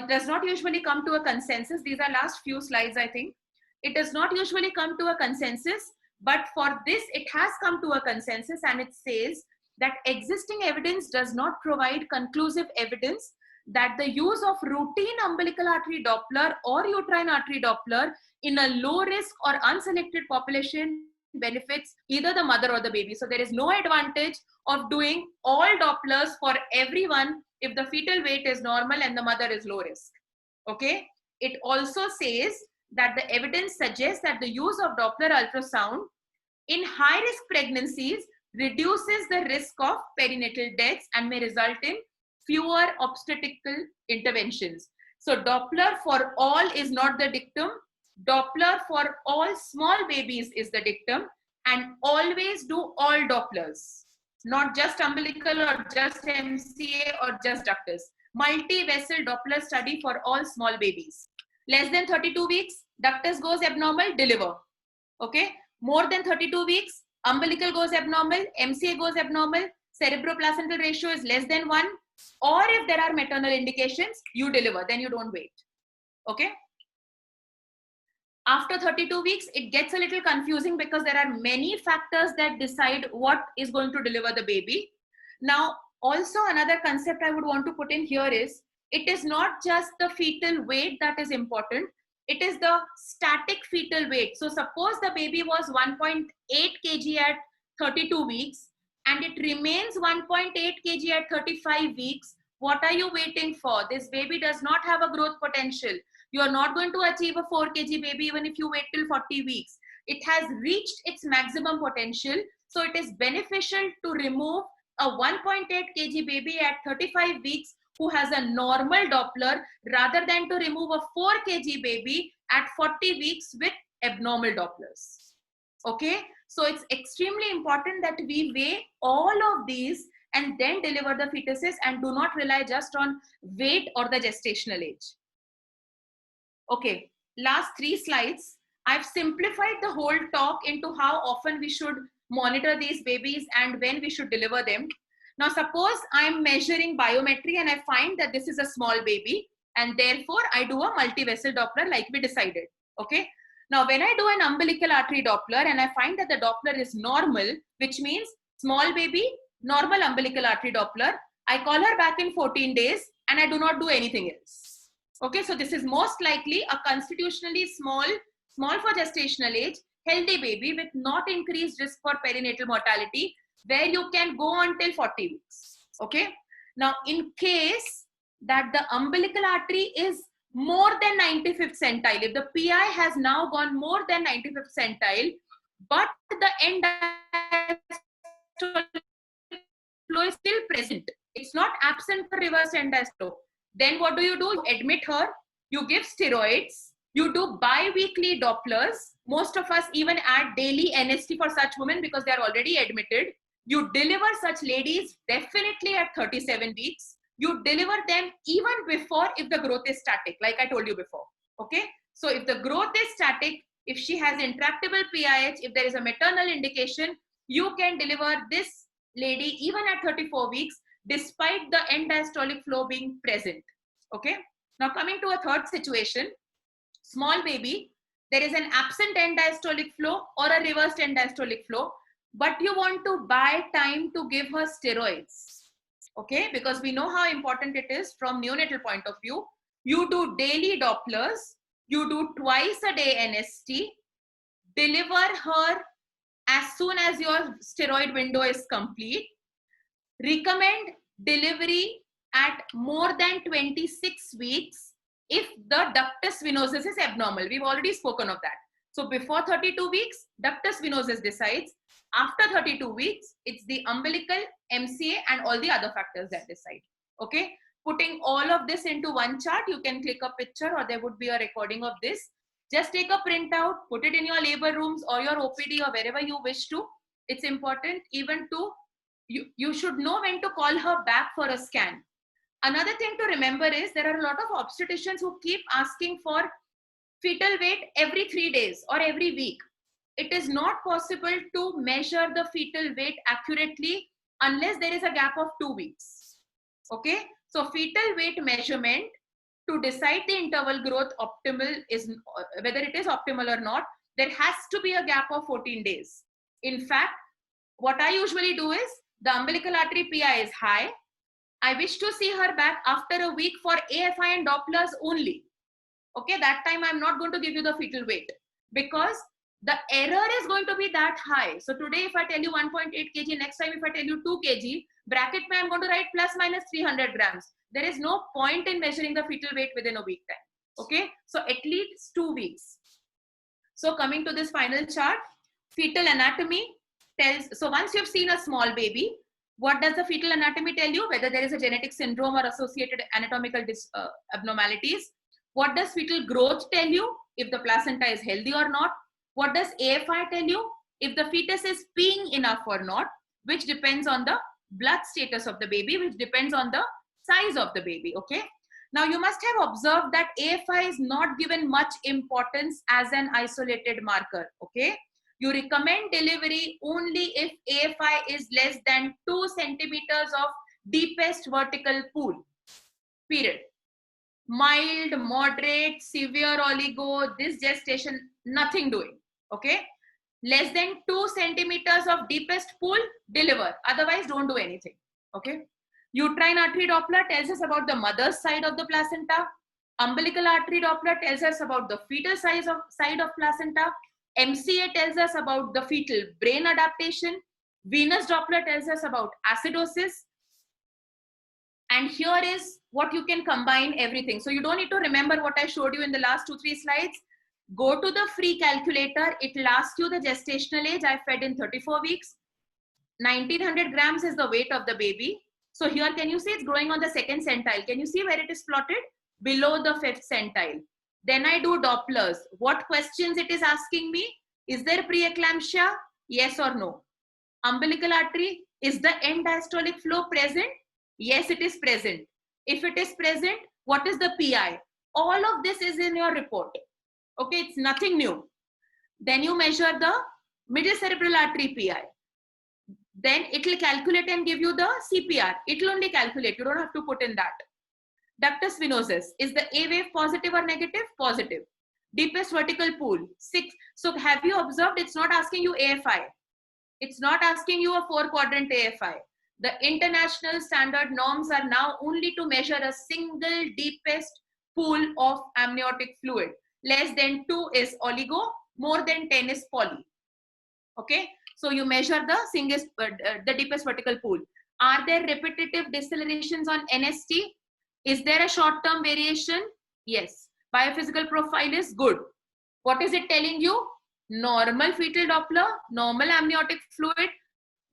does not usually come to a consensus. These are last few slides, I think. It does not usually come to a consensus, but for this, it has come to a consensus, and it says that existing evidence does not provide conclusive evidence that the use of routine umbilical artery Doppler or uterine artery Doppler in a low risk or unselected population benefits either the mother or the baby. So there is no advantage of doing all Dopplers for everyone if the fetal weight is normal and the mother is low risk. Okay. It also says that the evidence suggests that the use of Doppler ultrasound in high risk pregnancies reduces the risk of perinatal deaths and may result in fewer obstetrical interventions. So Doppler for all is not the dictum. Doppler for all small babies is the dictum, and always do all Dopplers, not just umbilical or just MCA or just ductus. Multi-vessel Doppler study for all small babies. Less than 32 weeks, ductus goes abnormal, deliver. Okay. More than 32 weeks, umbilical goes abnormal, MCA goes abnormal, cerebroplacental ratio is less than 1, or if there are maternal indications, you deliver, then you don't wait. Okay. After 32 weeks, it gets a little confusing because there are many factors that decide what is going to deliver the baby. Now, also another concept I would want to put in here is, it is not just the fetal weight that is important, it is the static fetal weight. So suppose the baby was 1.8 kg at 32 weeks and it remains 1.8 kg at 35 weeks. What are you waiting for? This baby does not have a growth potential. You are not going to achieve a 4 kg baby even if you wait till 40 weeks. It has reached its maximum potential. So it is beneficial to remove a 1.8 kg baby at 35 weeks who has a normal Doppler rather than to remove a 4 kg baby at 40 weeks with abnormal Dopplers. Okay, so it's extremely important that we weigh all of these and then deliver the fetuses and do not rely just on weight or the gestational age. Okay, last 3 slides. I've simplified the whole talk into how often we should monitor these babies and when we should deliver them. Now, suppose I'm measuring biometry and I find that this is a small baby and therefore I do a multi-vessel Doppler like we decided. Okay. Now, when I do an umbilical artery Doppler and I find that the Doppler is normal, which means small baby, normal umbilical artery Doppler, I call her back in 14 days and I do not do anything else. Okay. So this is most likely a constitutionally small for gestational age, healthy baby with not increased risk for perinatal mortality, where you can go until 40 weeks. Okay. Now, in case that the umbilical artery is more than 95th centile, if the PI has now gone more than 95th centile, but the end diastolic flow is still present, it's not absent for reverse end diastole, then what do? You admit her, you give steroids, you do bi-weekly Dopplers. Most of us even add daily NST for such women because they are already admitted. You deliver such ladies definitely at 37 weeks. You deliver them even before if the growth is static, like I told you before. Okay. So if the growth is static, if she has intractable PIH, if there is a maternal indication, you can deliver this lady even at 34 weeks, despite the end diastolic flow being present. Okay. Now coming to a third situation, small baby, there is an absent end diastolic flow or a reversed end diastolic flow, but you want to buy time to give her steroids. Okay, because we know how important it is from neonatal point of view. You do daily Dopplers, you do twice a day NST, deliver her as soon as your steroid window is complete. Recommend delivery at more than 26 weeks if the ductus venosus is abnormal. We've already spoken of that. So before 32 weeks, ductus venosus decides. After 32 weeks, it's the umbilical, MCA, and all the other factors that decide. Okay. Putting all of this into one chart, you can click a picture or there would be a recording of this. Just take a printout, put it in your labor rooms or your OPD or wherever you wish to. It's important even to, you should know when to call her back for a scan. Another thing to remember is there are a lot of obstetricians who keep asking for fetal weight every 3 days or every week. It is not possible to measure the fetal weight accurately unless there is a gap of 2 weeks. Okay. So fetal weight measurement to decide the interval growth optimal is whether it is optimal or not, there has to be a gap of 14 days. In fact, what I usually do is the umbilical artery PI is high. I wish to see her back after a week for AFI and Dopplers only. Okay, that time I'm not going to give you the fetal weight because the error is going to be that high. So today, if I tell you 1.8 kg, next time if I tell you 2 kg, bracket mein I'm going to write plus minus 300 grams. There is no point in measuring the fetal weight within a week time. Okay, so at least 2 weeks. So coming to this final chart, fetal anatomy tells, so once you've seen a small baby, what does the fetal anatomy tell you? Whether there is a genetic syndrome or associated anatomical abnormalities. What does fetal growth tell you? If the placenta is healthy or not. What does AFI tell you? If the fetus is peeing enough or not, which depends on the blood status of the baby, which depends on the size of the baby. Okay. Now you must have observed that AFI is not given much importance as an isolated marker. Okay. You recommend delivery only if AFI is less than 2 centimeters of deepest vertical pool. Period. mild, moderate, severe oligo, this gestation, nothing doing. Okay. Less than 2 centimeters of deepest pool, deliver. Otherwise, don't do anything. Okay. Uterine artery Doppler tells us about the mother's side of the placenta. Umbilical artery Doppler tells us about the fetal side of placenta. MCA tells us about the fetal brain adaptation. Venous Doppler tells us about acidosis. And here is what you can combine everything. So you don't need to remember what I showed you in the last 2-3 slides. Go to the free calculator. It will ask you the gestational age. I fed in 34 weeks. 1900 grams is the weight of the baby. So here, can you see it's growing on the second centile? Can you see where it is plotted? Below the fifth centile. Then I do Dopplers. What questions it is asking me? Is there preeclampsia? Yes or no? Umbilical artery, is the end diastolic flow present? Yes, it is present. If it is present, what is the PI? All of this is in your report. Okay, it's nothing new. Then you measure the middle cerebral artery PI. Then it will calculate and give you the CPR. It will only calculate. You don't have to put in that. Ductus venosus. Is the A wave positive or negative? Positive. Deepest vertical pool, 6. So have you observed? It's not asking you AFI. It's not asking you a 4-quadrant AFI. The international standard norms are now only to measure a single deepest pool of amniotic fluid. Less than 2 is oligo, more than 10 is poly. Okay, so you measure the deepest vertical pool. Are there repetitive decelerations on NST? Is there a short-term variation? Yes. Biophysical profile is good. What is it telling you? Normal fetal Doppler, normal amniotic fluid,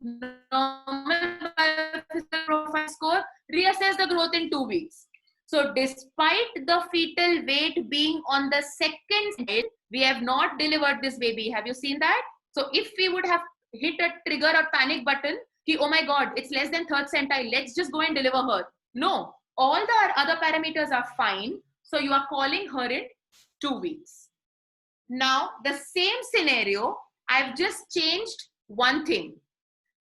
normal biophysical profile score. Reassess the growth in 2 weeks. So despite the fetal weight being on the second side, we have not delivered this baby. Have you seen that? So if we would have hit a trigger or panic button, oh my God, it's less than third centile, let's just go and deliver her. No, all the other parameters are fine. So you are calling her in 2 weeks. Now the same scenario, I've just changed one thing.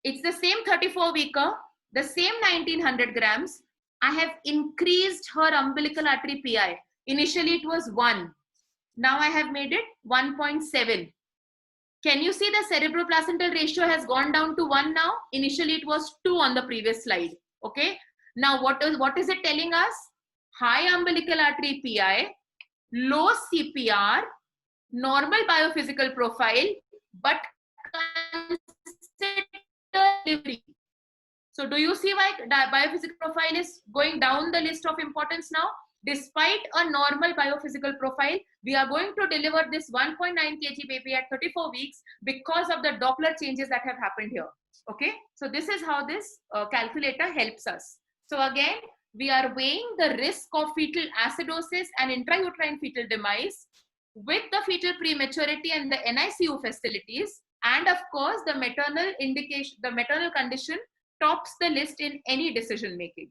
It's the same 34-weeker, the same 1900 grams. I have increased her umbilical artery PI. Initially it was 1. Now I have made it 1.7. Can you see the cerebroplacental ratio has gone down to 1 now? Initially it was 2 on the previous slide. Okay. Now what is it telling us? High umbilical artery PI, low CPR, normal biophysical profile, but consider delivery. So do you see why biophysical profile is going down the list of importance now? Despite a normal biophysical profile, we are going to deliver this 1.9 kg baby at 34 weeks because of the Doppler changes that have happened here. Okay, so this is how this calculator helps us. So again, we are weighing the risk of fetal acidosis and intrauterine fetal demise with the fetal prematurity and the NICU facilities, and of course the maternal indication, the maternal condition tops the list in any decision making.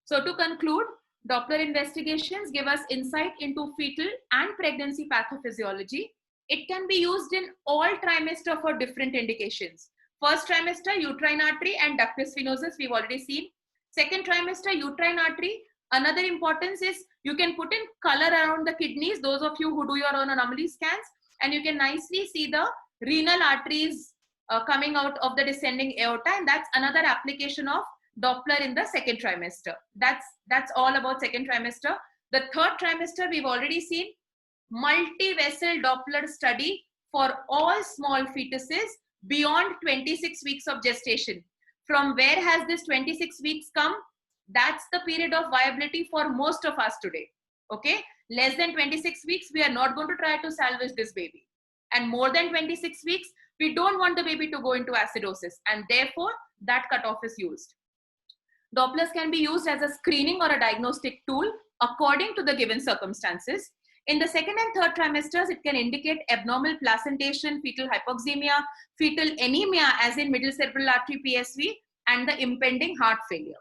So to conclude, Doppler investigations give us insight into fetal and pregnancy pathophysiology. It can be used in all trimester for different indications. First trimester, uterine artery and ductus venosus, we've already seen. Second trimester, uterine artery. Another importance is you can put in color around the kidneys, those of you who do your own anomaly scans, and you can nicely see the renal arteries coming out of the descending aorta, and that's another application of Doppler in the second trimester. That's all about second trimester. The third trimester, we've already seen multi-vessel Doppler study for all small fetuses beyond 26 weeks of gestation. From where has this 26 weeks come? That's the period of viability for most of us today. Okay, less than 26 weeks, we are not going to try to salvage this baby. And more than 26 weeks, we don't want the baby to go into acidosis, and therefore that cutoff is used. Dopplers can be used as a screening or a diagnostic tool according to the given circumstances. In the second and third trimesters, it can indicate abnormal placentation, fetal hypoxemia, fetal anemia as in middle cerebral artery PSV, and the impending heart failure.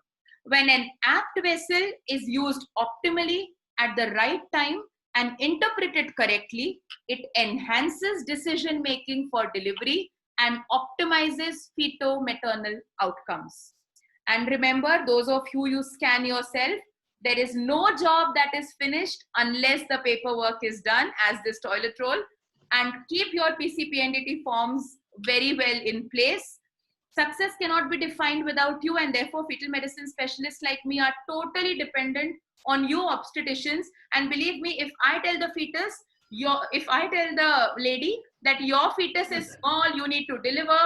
When an apt vessel is used optimally at the right time and interpreted correctly, it enhances decision making for delivery and optimizes feto-maternal outcomes. And remember, those of you scan yourself, There is no job that is finished unless the paperwork is done, as this toilet roll. And keep your PCPNDT forms very well in place. Success cannot be defined without you, and therefore fetal medicine specialists like me are totally dependent on you obstetricians. And believe me, if I tell the fetus, if I tell the lady that your fetus is small, you need to deliver,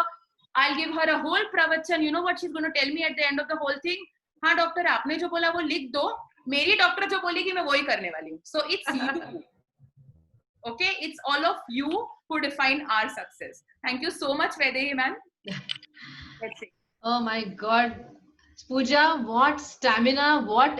I'll give her a whole pravachan. You know what she's going to tell me at the end of the whole thing? हाँ doctor आपने जो बोला वो लिख दो, मेरी doctor जो बोलेगी मैं वही करने वाली हूँ. So it's you. Okay, it's all of you who define our success. Thank you so much, Vaidehi ma'am. That's it. Oh my God. Pooja, what stamina, what